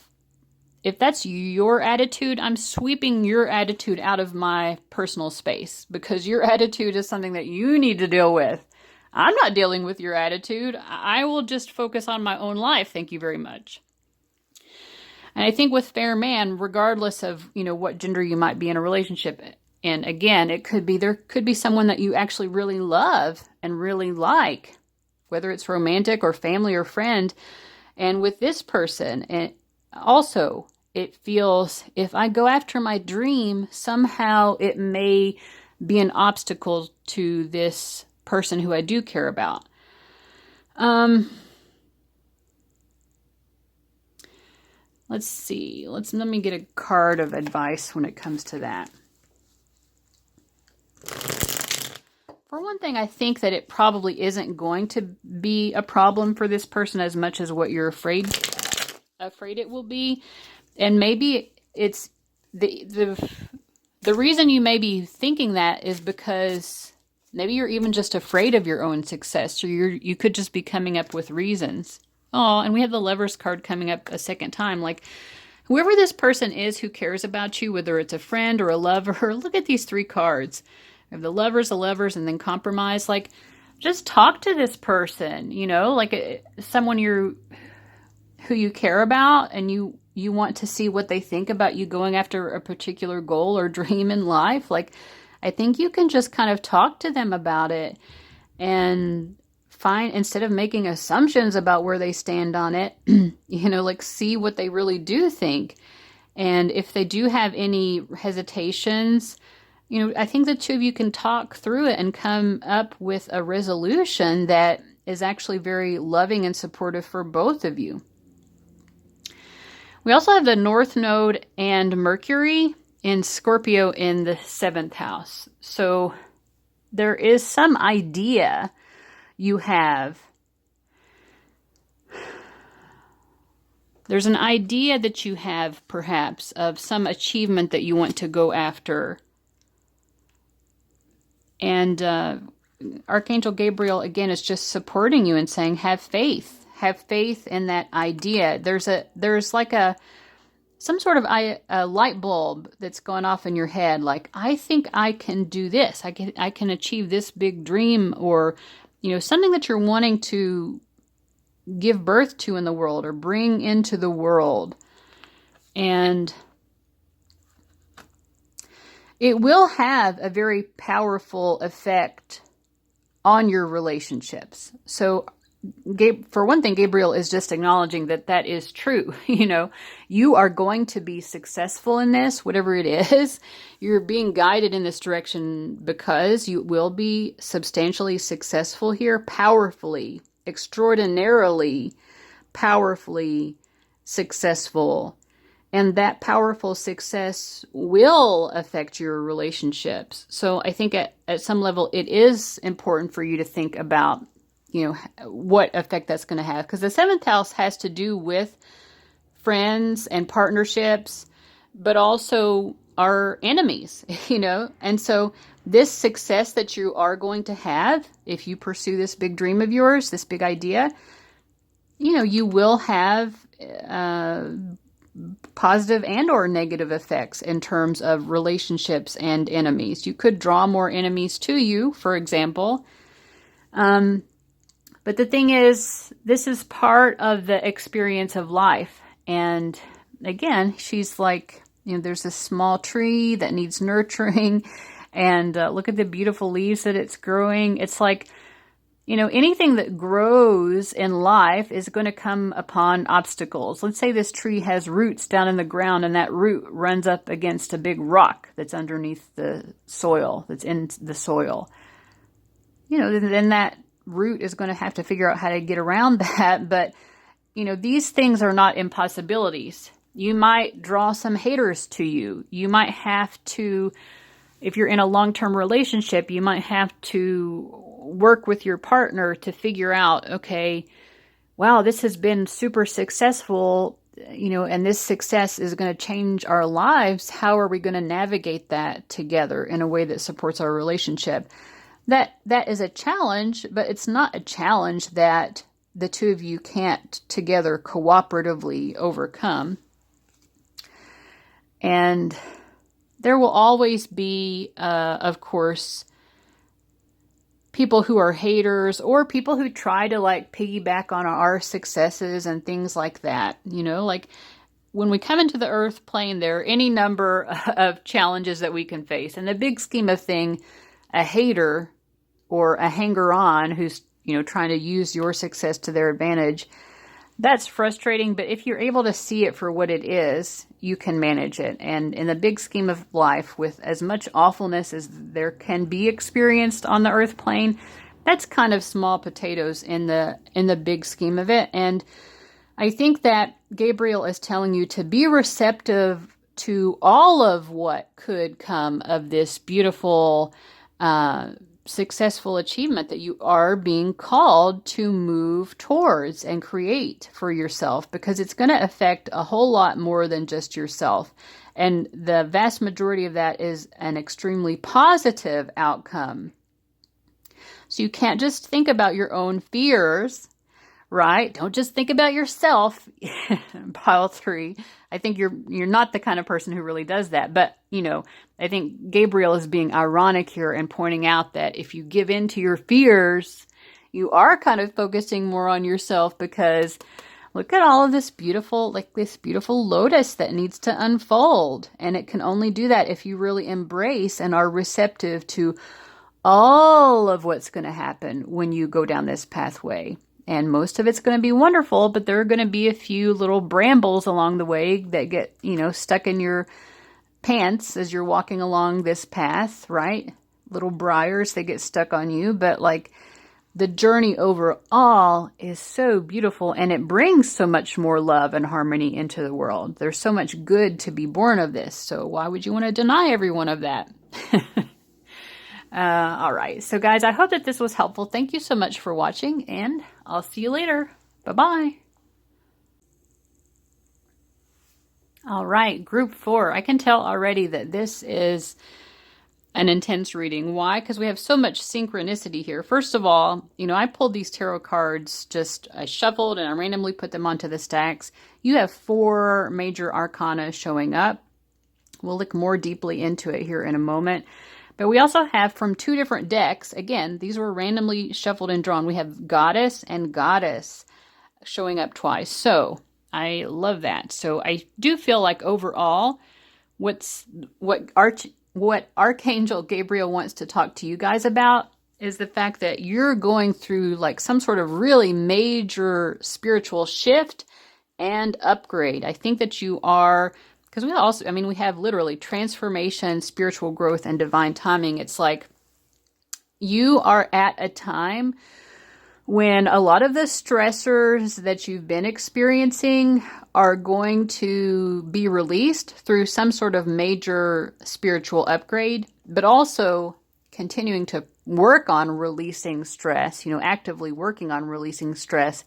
Speaker 1: if that's your attitude, I'm sweeping your attitude out of my personal space, because your attitude is something that you need to deal with. I'm not dealing with your attitude. I will just focus on my own life. Thank you very much. And I think with fair man, regardless of, what gender you might be in a relationship, and again, there could be someone that you actually really love and really like, whether it's romantic or family or friend. And with this person, and also, it feels, if I go after my dream, somehow it may be an obstacle to this person who I do care about. Let's see. Let me get a card of advice when it comes to that. For one thing, I think that it probably isn't going to be a problem for this person as much as what you're afraid it will be. And maybe it's the reason you may be thinking that is because maybe you're even just afraid of your own success, or you could just be coming up with reasons. Oh, and we have the Lovers card coming up a second time. Like, whoever this person is who cares about you, whether it's a friend or a lover, look at these 3 cards. We have the Lovers, and then Compromise. Like, just talk to this person, like someone who you care about, and you want to see what they think about you going after a particular goal or dream in life. Like, I think you can just kind of talk to them about it and instead of making assumptions about where they stand on it, like see what they really do think. And if they do have any hesitations, I think the 2 of you can talk through it and come up with a resolution that is actually very loving and supportive for both of you. We also have the North Node and Mercury in Scorpio in the 7th house. So there is some idea you have. There's an idea that you have, perhaps, of some achievement that you want to go after. And Archangel Gabriel, again, is just supporting you and saying, have faith. Have faith in that idea. There's like some sort of a light bulb that's going off in your head. Like, I think I can do this. I can achieve this big dream, or something that you're wanting to give birth to in the world or bring into the world. And it will have a very powerful effect on your relationships. So, for one thing, Gabriel is just acknowledging that is true. You are going to be successful in this, whatever it is. You're being guided in this direction because you will be substantially successful here, powerfully, extraordinarily, powerfully successful. And that powerful success will affect your relationships. So I think at some level, it is important for you to think about what effect that's going to have. Because the 7th house has to do with friends and partnerships, but also our enemies, And so this success that you are going to have, if you pursue this big dream of yours, this big idea, you will have positive and or negative effects in terms of relationships and enemies. You could draw more enemies to you, for example. But the thing is, this is part of the experience of life. And again, she's like, there's this small tree that needs nurturing, and look at the beautiful leaves that it's growing. It's like, anything that grows in life is going to come upon obstacles. Let's say this tree has roots down in the ground, and that root runs up against a big rock that's underneath the soil, that's in the soil. Then that root is going to have to figure out how to get around that. But, these things are not impossibilities. You might draw some haters to you. You might have to, if you're in a long-term relationship, you might have to work with your partner to figure out, okay, wow, this has been super successful. and this success is going to change our lives, how are we going to navigate that together in a way that supports our relationship? That is a challenge, but it's not a challenge that the two of you can't together cooperatively overcome. And there will always be, of course, people who are haters or people who try to like piggyback on our successes and things like that. Like when we come into the earth plane, there are any number of challenges that we can face. In the big scheme of thing, a hater or a hanger-on who's, trying to use your success to their advantage, that's frustrating. But if you're able to see it for what it is, you can manage it. And in the big scheme of life, with as much awfulness as there can be experienced on the earth plane, that's kind of small potatoes in the big scheme of it. And I think that Gabriel is telling you to be receptive to all of what could come of this beautiful, successful achievement that you are being called to move towards and create for yourself, because it's going to affect a whole lot more than just yourself. And the vast majority of that is an extremely positive outcome. So you can't just think about your own fears, right? Don't just think about yourself. Pile 3. I think you're not the kind of person who really does that. But, I think Gabriel is being ironic here and pointing out that if you give in to your fears, you are kind of focusing more on yourself, because look at all of this beautiful lotus that needs to unfold. And it can only do that if you really embrace and are receptive to all of what's going to happen when you go down this pathway. And most of it's going to be wonderful, but there are going to be a few little brambles along the way that get, stuck in your pants as you're walking along this path, right? Little briars, they get stuck on you. But like the journey overall is so beautiful, and it brings so much more love and harmony into the world. There's so much good to be born of this. So why would you want to deny every one of that? All right. So guys, I hope that this was helpful. Thank you so much for watching, and I'll see you later. Bye-bye. All right. Group 4. I can tell already that this is an intense reading. Why? Because we have so much synchronicity here. First of all, I pulled these tarot cards, I shuffled and I randomly put them onto the stacks. You have 4 major arcana showing up. We'll look more deeply into it here in a moment. But we also have from 2 different decks, again, these were randomly shuffled and drawn. We have Goddess and Goddess showing up twice. So I love that. So I do feel like overall, what Archangel Gabriel wants to talk to you guys about is the fact that you're going through like some sort of really major spiritual shift and upgrade. I think that you are, because we have literally transformation, spiritual growth, and divine timing. It's like you are at a time when a lot of the stressors that you've been experiencing are going to be released through some sort of major spiritual upgrade, but also continuing to work on releasing stress, actively working on releasing stress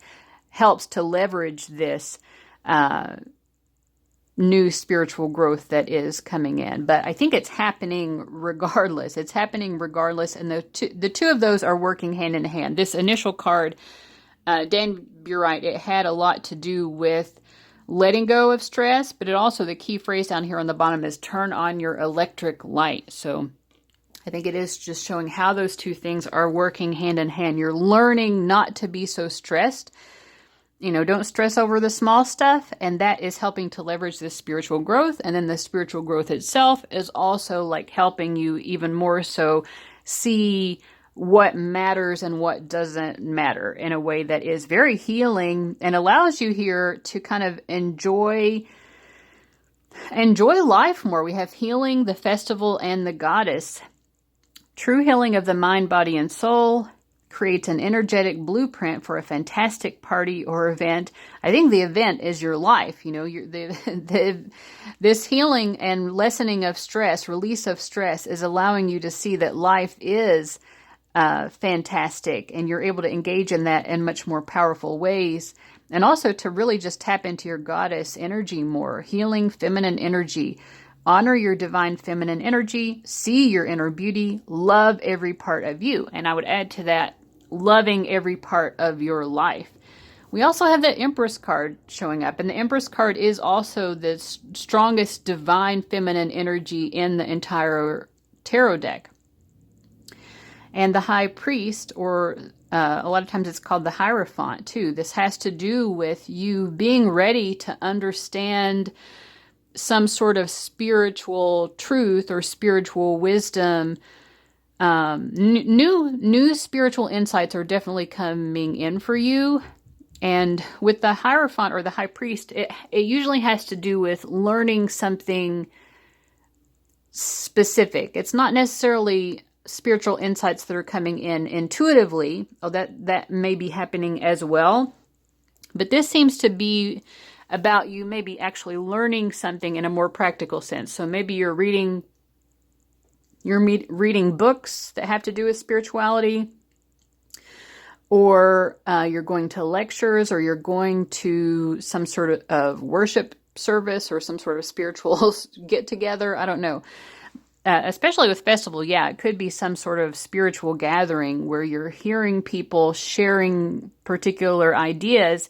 Speaker 1: helps to leverage this new spiritual growth that is coming in. But I think it's happening regardless. And the two of those are working hand in hand. This initial card, Dan, you're right, it had a lot to do with letting go of stress, but the key phrase down here on the bottom is turn on your electric light. So I think it is just showing how those two things are working hand in hand. You're learning not to be so stressed. Don't stress over the small stuff, and that is helping to leverage this spiritual growth. And then the spiritual growth itself is also like helping you even more so see what matters and what doesn't matter in a way that is very healing and allows you here to kind of enjoy life more. We have healing, the festival, and the goddess. True healing of the mind, body, and soul creates an energetic blueprint for a fantastic party or event. I think the event is your life. This healing and lessening of stress, release of stress, is allowing you to see that life is fantastic, and you're able to engage in that in much more powerful ways. And also to really just tap into your goddess energy more, healing feminine energy. Honor your divine feminine energy, see your inner beauty, love every part of you. And I would add to that, loving every part of your life. We also have the Empress card showing up. And the Empress card is also the strongest divine feminine energy in the entire tarot deck. And the High Priest, or a lot of times it's called the Hierophant too. This has to do with you being ready to understand some sort of spiritual truth or spiritual wisdom. New spiritual insights are definitely coming in for you. And with the Hierophant or the High Priest, it usually has to do with learning something specific. It's not necessarily spiritual insights that are coming in intuitively. Oh, that may be happening as well. But this seems to be about you maybe actually learning something in a more practical sense. So maybe you're reading books that have to do with spirituality, or you're going to lectures, or you're going to some sort of worship service or some sort of spiritual get together. I don't know. Especially with festival, yeah, it could be some sort of spiritual gathering where you're hearing people sharing particular ideas.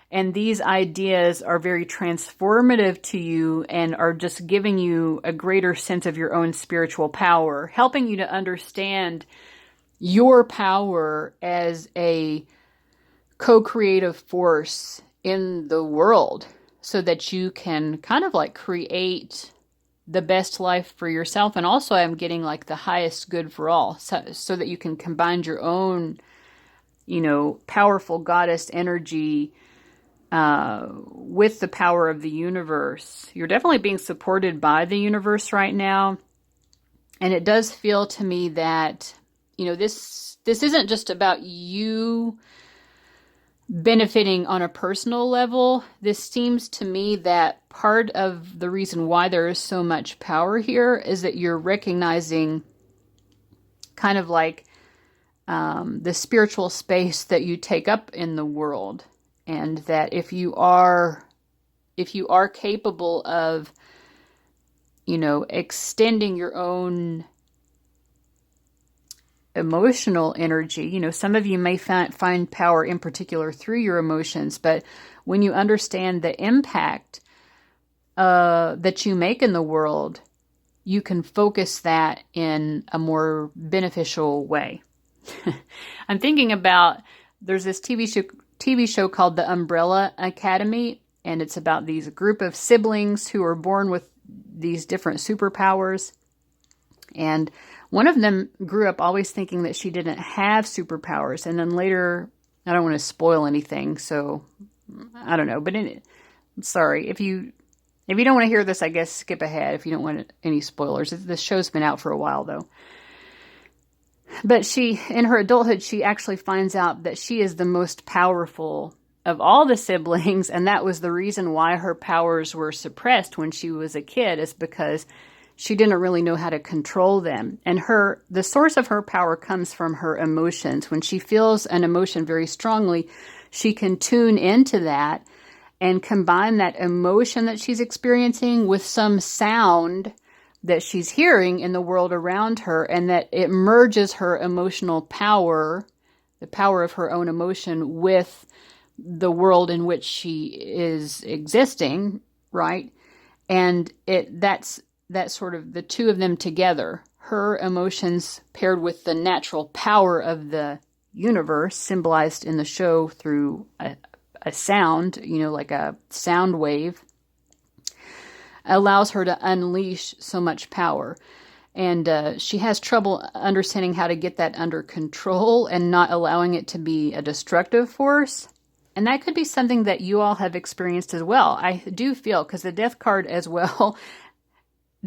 Speaker 1: And these ideas are very transformative to you and are just giving you a greater sense of your own spiritual power, helping you to understand your power as a co-creative force in the world so that you can kind of like create the best life for yourself. And also I'm getting like the highest good for all, so that you can combine your own, powerful goddess energy with the power of the universe. You're definitely being supported by the universe right now. And it does feel to me that, this isn't just about you benefiting on a personal level. This seems to me that part of the reason why there is so much power here is that you're recognizing kind of like the spiritual space that you take up in the world. And that if you are capable of, extending your own emotional energy, some of you may find power in particular through your emotions, but when you understand the impact that you make in the world, you can focus that in a more beneficial way. I'm thinking about, there's this TV show called The Umbrella Academy, and it's about these group of siblings who are born with these different superpowers. And one of them grew up always thinking that she didn't have superpowers. And then later, I don't want to spoil anything, so I don't know. But I'm sorry. If you don't want to hear this, I guess skip ahead if you don't want any spoilers. This show's been out for a while, though. But in her adulthood, she actually finds out that she is the most powerful of all the siblings. And that was the reason why her powers were suppressed when she was a kid, is because she didn't really know how to control them. And the source of her power comes from her emotions. When she feels an emotion very strongly, she can tune into that and combine that emotion that she's experiencing with some sound that she's hearing in the world around her, and that it merges her emotional power, the power of her own emotion, with the world in which she is existing, right? And that's sort of the two of them together, her emotions paired with the natural power of the universe, symbolized in the show through a sound, like a sound wave, allows her to unleash so much power. And she has trouble understanding how to get that under control and not allowing it to be a destructive force. And that could be something that you all have experienced as well. I do feel, because the Death card as well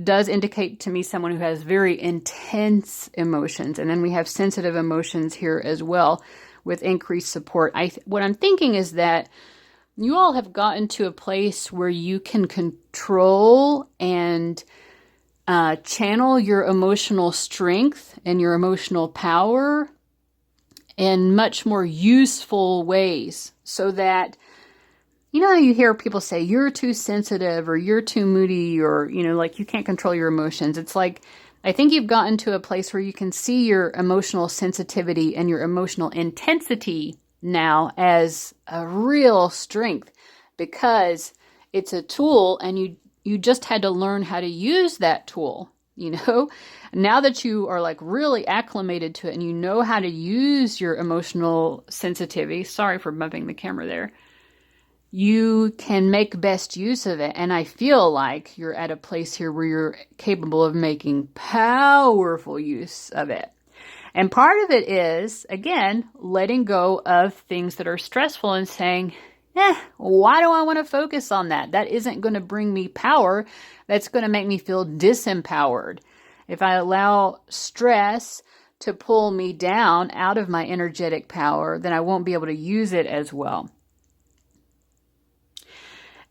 Speaker 1: does indicate to me someone who has very intense emotions. And then we have sensitive emotions here as well with increased support. What I'm thinking is that you all have gotten to a place where you can control and channel your emotional strength and your emotional power in much more useful ways, so that you know how you hear people say, you're too sensitive or you're too moody or, you know, like you can't control your emotions. It's like, I think you've gotten to a place where you can see your emotional sensitivity and your emotional intensity now as a real strength because it's a tool and you just had to learn how to use that tool, you know? Now that you are like really acclimated to it and you know how to use your emotional sensitivity, sorry for bumping the camera there, you can make best use of it. And I feel like you're at a place here where you're capable of making powerful use of it. And part of it is, again, letting go of things that are stressful and saying, why do I want to focus on that? That isn't going to bring me power. That's going to make me feel disempowered. If I allow stress to pull me down out of my energetic power, then I won't be able to use it as well.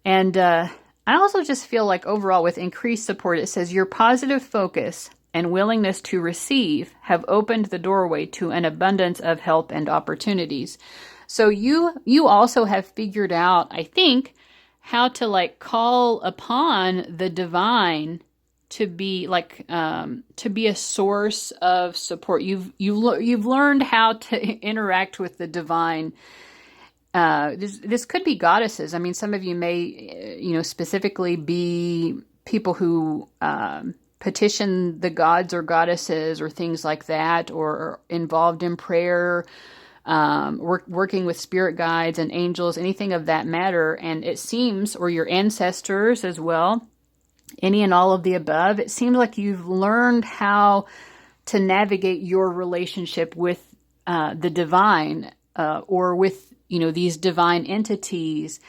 Speaker 1: And I also just feel like overall with increased support, it says your positive focus and willingness to receive have opened the doorway to an abundance of help and opportunities. So you also have figured out, I think, how to like call upon the divine to be like to be a source of support. You've learned how to interact with the divine. This could be goddesses. I mean, some of you may, specifically be people who petition the gods or goddesses or things like that, or are involved in prayer, working with spirit guides and angels, anything of that matter. And it seems, or your ancestors as well, any and all of the above, it seems like you've learned how to navigate your relationship with the divine or with these divine entities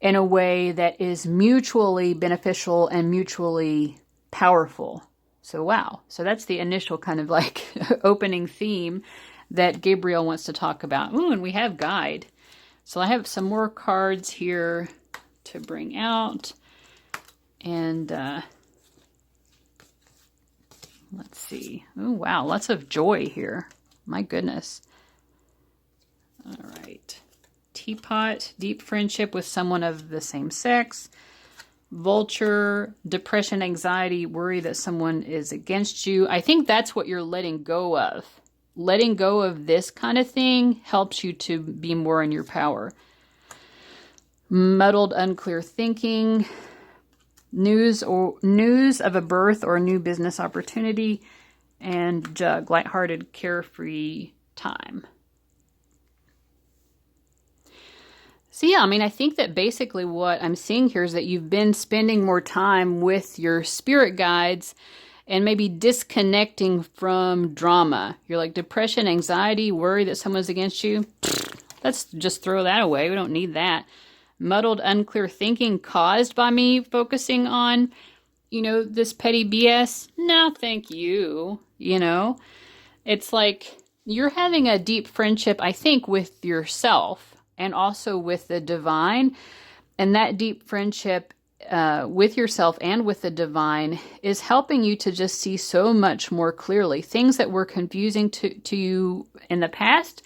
Speaker 1: in a way that is mutually beneficial and mutually powerful. So, wow. So that's the initial kind of like opening theme that Gabriel wants to talk about. Ooh, and we have guide. So I have some more cards here to bring out. And let's see. Oh, wow. Lots of joy here. My goodness. All right. Teapot, deep friendship with someone of the same sex. Vulture, depression, anxiety, worry that someone is against you. I think that's what you're letting go of. Letting go of this kind of thing helps you to be more in your power. Muddled, unclear thinking. News of a birth or a new business opportunity. And Jug, lighthearted, carefree time. So yeah, I mean, I think that basically what I'm seeing here is that you've been spending more time with your spirit guides and maybe disconnecting from drama. You're like depression, anxiety, worry that someone's against you. Let's just throw that away. We don't need that. Muddled, unclear thinking caused by me focusing on, this petty BS. No, thank you. It's like you're having a deep friendship, I think, with yourself. And also with the divine. And that deep friendship with yourself and with the divine is helping you to just see so much more clearly. Things that were confusing to you in the past,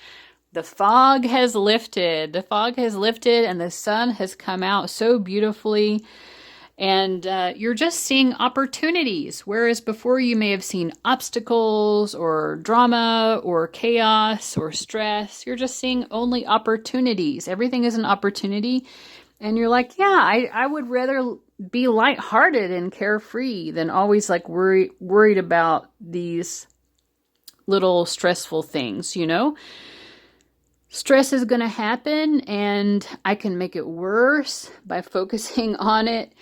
Speaker 1: the fog has lifted. The fog has lifted and the sun has come out so beautifully. And you're just seeing opportunities, whereas before you may have seen obstacles or drama or chaos or stress. You're just seeing only opportunities. Everything is an opportunity. And you're like, yeah, I would rather be lighthearted and carefree than always like worried about these little stressful things, Stress is going to happen and I can make it worse by focusing on it.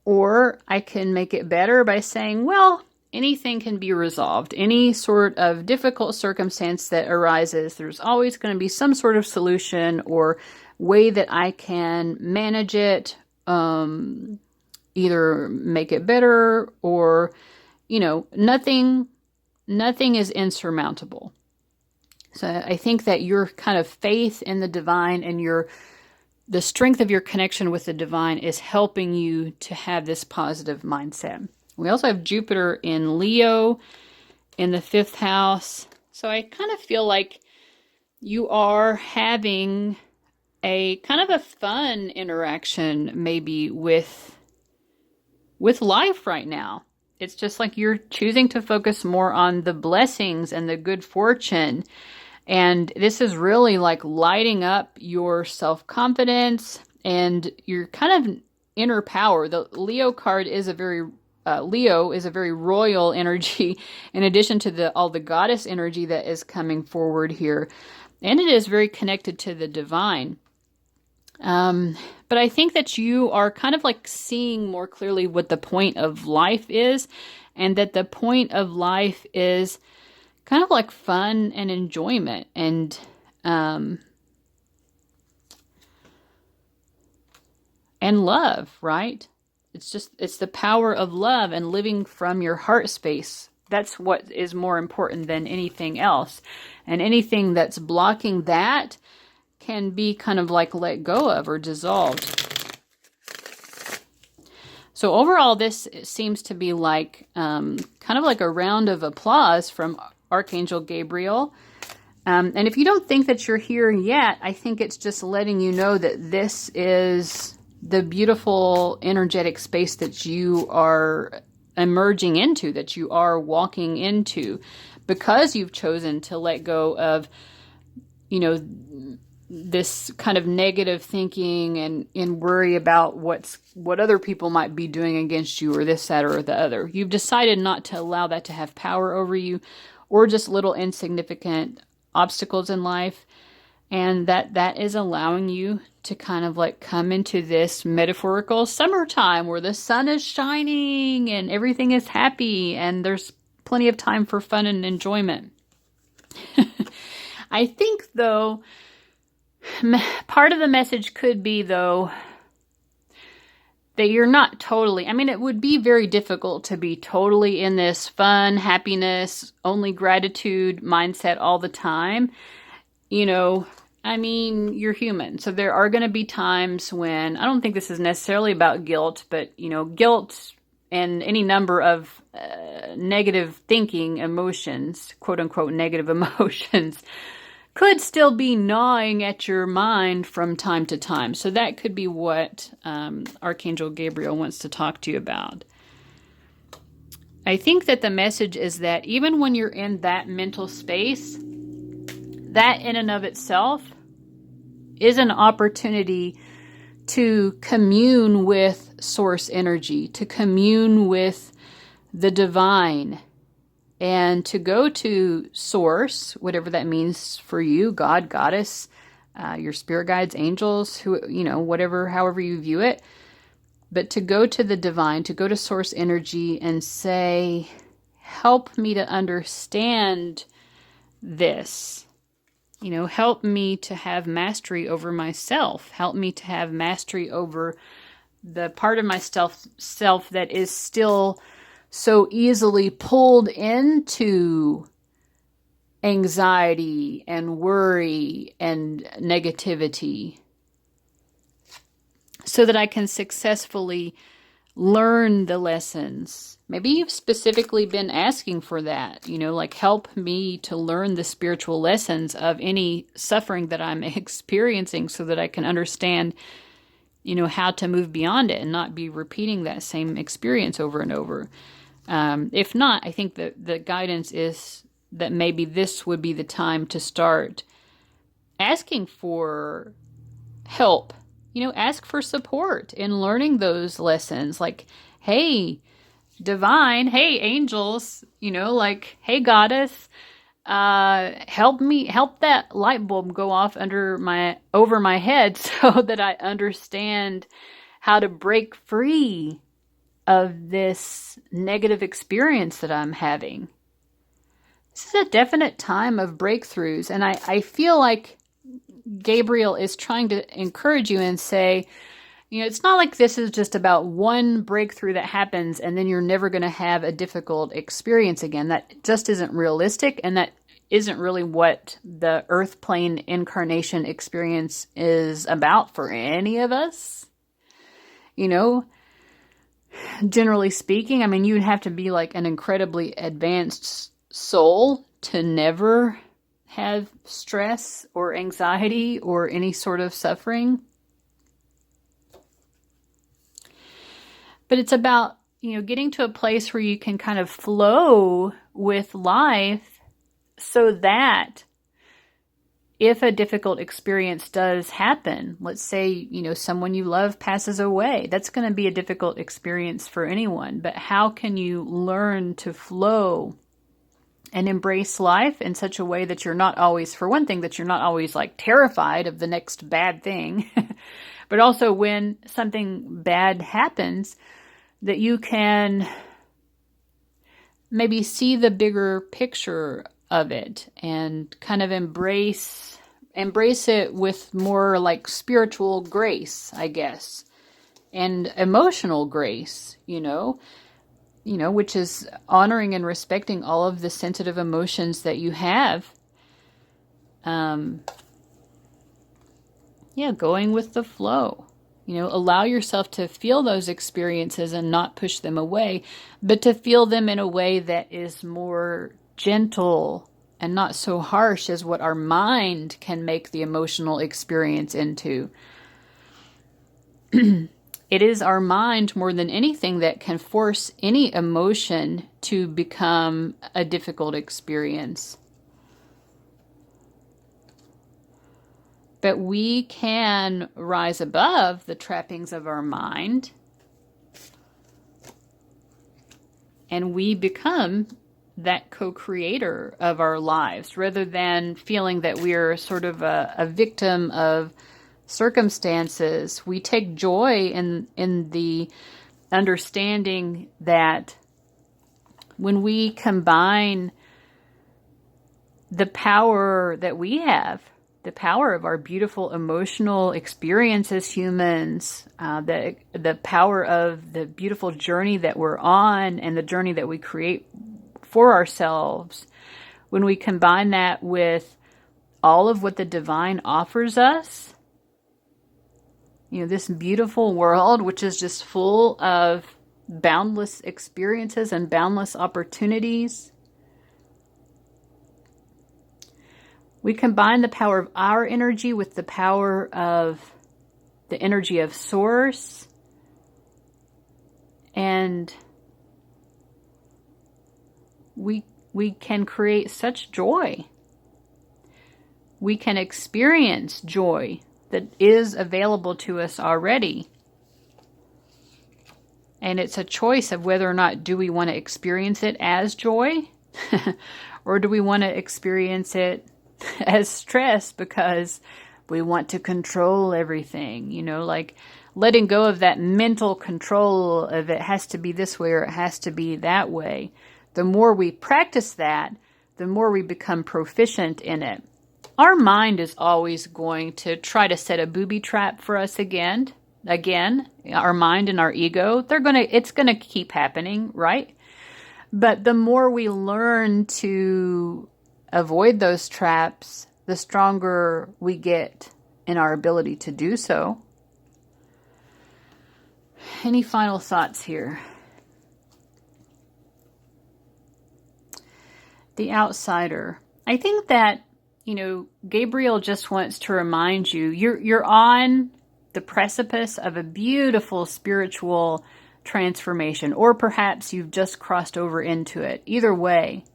Speaker 1: Or I can make it better by saying, well, anything can be resolved. Any sort of difficult circumstance that arises, there's always going to be some sort of solution or way that I can manage it, either make it better or, nothing is insurmountable. So I think that your kind of faith in the divine and the strength of your connection with the divine is helping you to have this positive mindset. We also have Jupiter in Leo in the 5th house. So I kind of feel like you are having a kind of a fun interaction maybe with life right now. It's just like you're choosing to focus more on the blessings and the good fortune. And this is really like lighting up your self-confidence and your kind of inner power. The Leo card is a very Leo is a very royal energy in addition to all the goddess energy that is coming forward here. And it is very connected to the divine. But I think that you are kind of like seeing more clearly what the point of life is, and that the point of life is kind of like fun and enjoyment and love, right? It's the power of love and living from your heart space. That's what is more important than anything else. And anything that's blocking that can be kind of like let go of or dissolved. So overall, this seems to be like kind of like a round of applause from Archangel Gabriel. And if you don't think that you're here yet, I think it's just letting you know that this is the beautiful energetic space that you are emerging into, that you are walking into, because you've chosen to let go of, this kind of negative thinking and worry about what other people might be doing against you, or this, that, or the other. You've decided not to allow that to have power over you, or just little insignificant obstacles in life. And that is allowing you to kind of like come into this metaphorical summertime where the sun is shining and everything is happy and there's plenty of time for fun and enjoyment. I think, though, part of the message could be, though, that you're not totally, it would be very difficult to be totally in this fun, happiness, only gratitude mindset all the time. You're human. So there are going to be times when, I don't think this is necessarily about guilt, but, guilt and any number of negative thinking emotions, quote unquote, negative emotions, could still be gnawing at your mind from time to time. So that could be what Archangel Gabriel wants to talk to you about. I think that the message is that even when you're in that mental space, that in and of itself is an opportunity to commune with source energy, to commune with the divine, and to go to source, whatever that means for you, God, goddess, your spirit guides, angels, however you view it. But to go to the divine, to go to source energy and say, help me to understand this. Help me to have mastery over myself. Help me to have mastery over the part of myself that is still so easily pulled into anxiety and worry and negativity, so that I can successfully learn the lessons. Maybe you've specifically been asking for that, help me to learn the spiritual lessons of any suffering that I'm experiencing, so that I can understand, how to move beyond it and not be repeating that same experience over and over. If not, I think that the guidance is that maybe this would be the time to start asking for help. Ask for support in learning those lessons. Like, hey, divine, hey, angels, hey, goddess, help that light bulb go off over my head so that I understand how to break free of this negative experience that I'm having. This is a definite time of breakthroughs, and I feel like Gabriel is trying to encourage you and say, it's not like this is just about one breakthrough that happens and then you're never going to have a difficult experience again. That just isn't realistic, and that isn't really what the earth plane incarnation experience is about for any of us. Generally speaking, you'd have to be like an incredibly advanced soul to never have stress or anxiety or any sort of suffering. But it's about, getting to a place where you can kind of flow with life so that if a difficult experience does happen, let's say, someone you love passes away, that's going to be a difficult experience for anyone. But how can you learn to flow and embrace life in such a way that you're not always, for one thing, that you're not always like terrified of the next bad thing, but also when something bad happens, that you can maybe see the bigger picture of it and kind of embrace it with more like spiritual grace, I guess, and emotional grace, which is honoring and respecting all of the sensitive emotions that you have. Going with the flow. Allow yourself to feel those experiences and not push them away, but to feel them in a way that is more gentle and not so harsh as what our mind can make the emotional experience into. It is our mind more than anything that can force any emotion to become a difficult experience. But we can rise above the trappings of our mind, and we become that co-creator of our lives, rather than feeling that we're sort of a victim of circumstances. We take joy in the understanding that when we combine the power that we have, the power of our beautiful emotional experience as humans, the power of the beautiful journey that we're on and the journey that we create for ourselves, when we combine that with all of what the divine offers us, this beautiful world, which is just full of boundless experiences and boundless opportunities. We combine the power of our energy with the power of the energy of Source, and we can create such joy. We can experience joy that is available to us already. And it's a choice of whether or not do we want to experience it as joy or do we want to experience it as stress because we want to control everything, like letting go of that mental control of it has to be this way or it has to be that way. The more we practice that, the more we become proficient in it. Our mind is always going to try to set a booby trap for us again, our mind and our ego, it's going to keep happening, right? But the more we learn to avoid those traps, the stronger we get in our ability to do so. Any final thoughts here? The outsider. I think that, Gabriel just wants to remind you, you're on the precipice of a beautiful spiritual transformation, or perhaps you've just crossed over into it. Either way,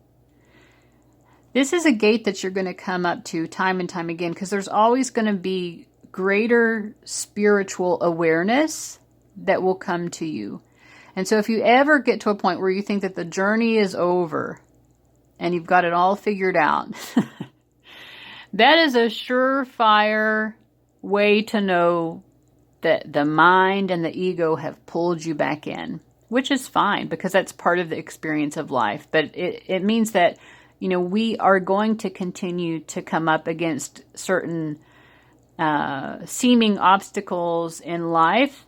Speaker 1: this is a gate that you're going to come up to time and time again, because there's always going to be greater spiritual awareness that will come to you. And so if you ever get to a point where you think that the journey is over and you've got it all figured out, that is a surefire way to know that the mind and the ego have pulled you back in, which is fine because that's part of the experience of life. But it means that, we are going to continue to come up against certain seeming obstacles in life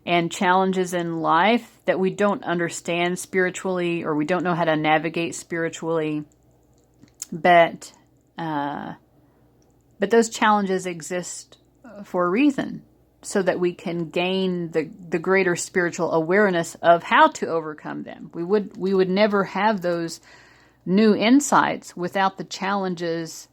Speaker 1: and challenges in life that we don't understand spiritually, or we don't know how to navigate spiritually. But those challenges exist for a reason, so that we can gain the greater spiritual awareness of how to overcome them. We would never have those new insights without the challenges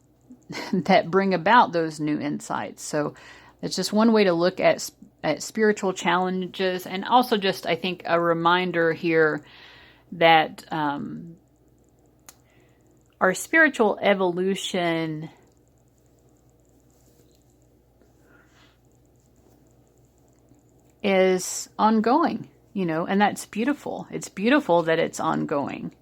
Speaker 1: that bring about those new insights. So it's just one way to look at spiritual challenges, and also just, I think, a reminder here that our spiritual evolution is ongoing, you know, and that's beautiful. It's beautiful that it's ongoing.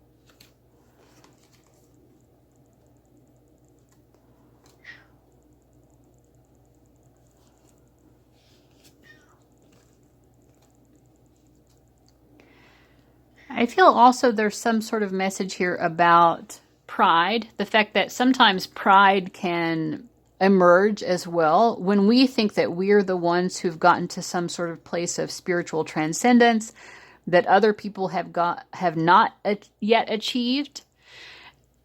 Speaker 1: I feel also there's some sort of message here about pride, the fact that sometimes pride can emerge as well when we think that we're the ones who've gotten to some sort of place of spiritual transcendence that other people have not yet achieved.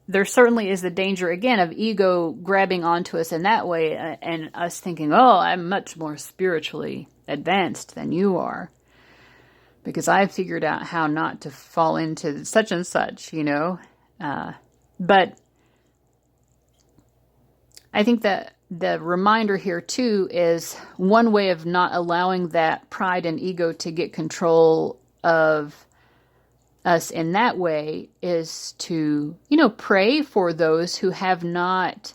Speaker 1: There certainly is the danger, again, of ego grabbing onto us in that way, and us thinking, oh, I'm much more spiritually advanced than you are, because I've figured out how not to fall into such and such, you know. But I think that the reminder here, too, is one way of not allowing that pride and ego to get control of us in that way is to, you know, pray for those who have not,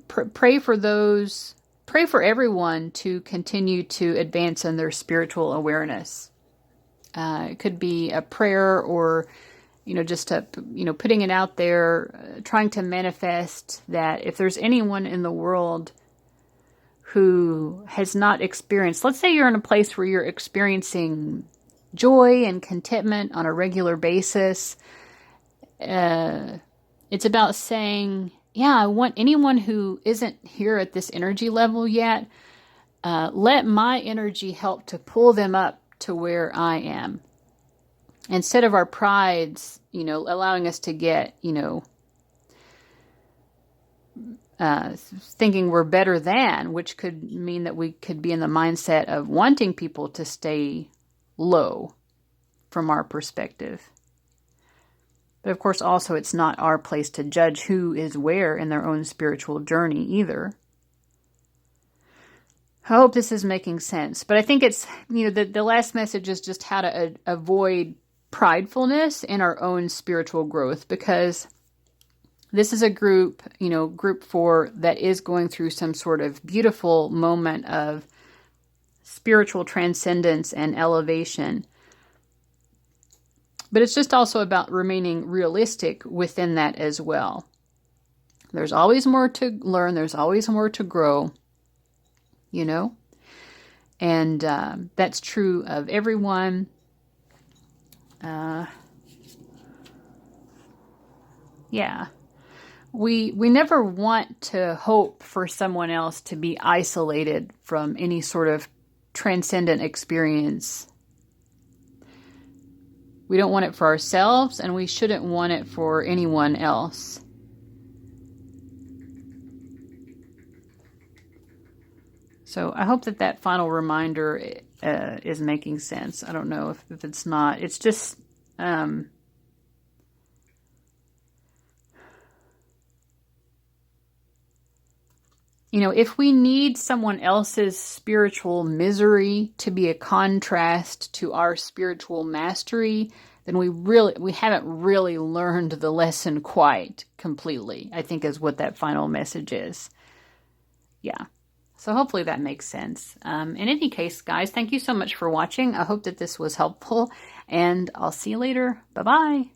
Speaker 1: pray for everyone to continue to advance in their spiritual awareness. It could be a prayer, or, you know, just putting it out there, trying to manifest that if there's anyone in the world who has not experienced, let's say you're in a place where you're experiencing joy and contentment on a regular basis, it's about saying, yeah, I want anyone who isn't here at this energy level yet, let my energy help to pull them up to where I am. Instead of our prides, you know, allowing us to get, you know, thinking we're better than, which could mean that we could be in the mindset of wanting people to stay low from our perspective. But of course, also, it's not our place to judge who is where in their own spiritual journey either. I hope this is making sense. But I think it's, you know, the last message is just how to avoid pridefulness in our own spiritual growth, because this is a group, you know, group 4 that is going through some sort of beautiful moment of spiritual transcendence and elevation. But it's just also about remaining realistic within that as well. There's always more to learn. There's always more to grow, you know. And that's true of everyone. Yeah. We never want to hope for someone else to be isolated from any sort of transcendent experience. We don't want it for ourselves, and we shouldn't want it for anyone else. So I hope that final reminder is making sense. I don't know if it's not. It's just... you know, if we need someone else's spiritual misery to be a contrast to our spiritual mastery, then we haven't really learned the lesson quite completely, I think, is what that final message is. Yeah. So hopefully that makes sense. In any case, guys, thank you so much for watching. I hope that this was helpful, and I'll see you later. Bye-bye.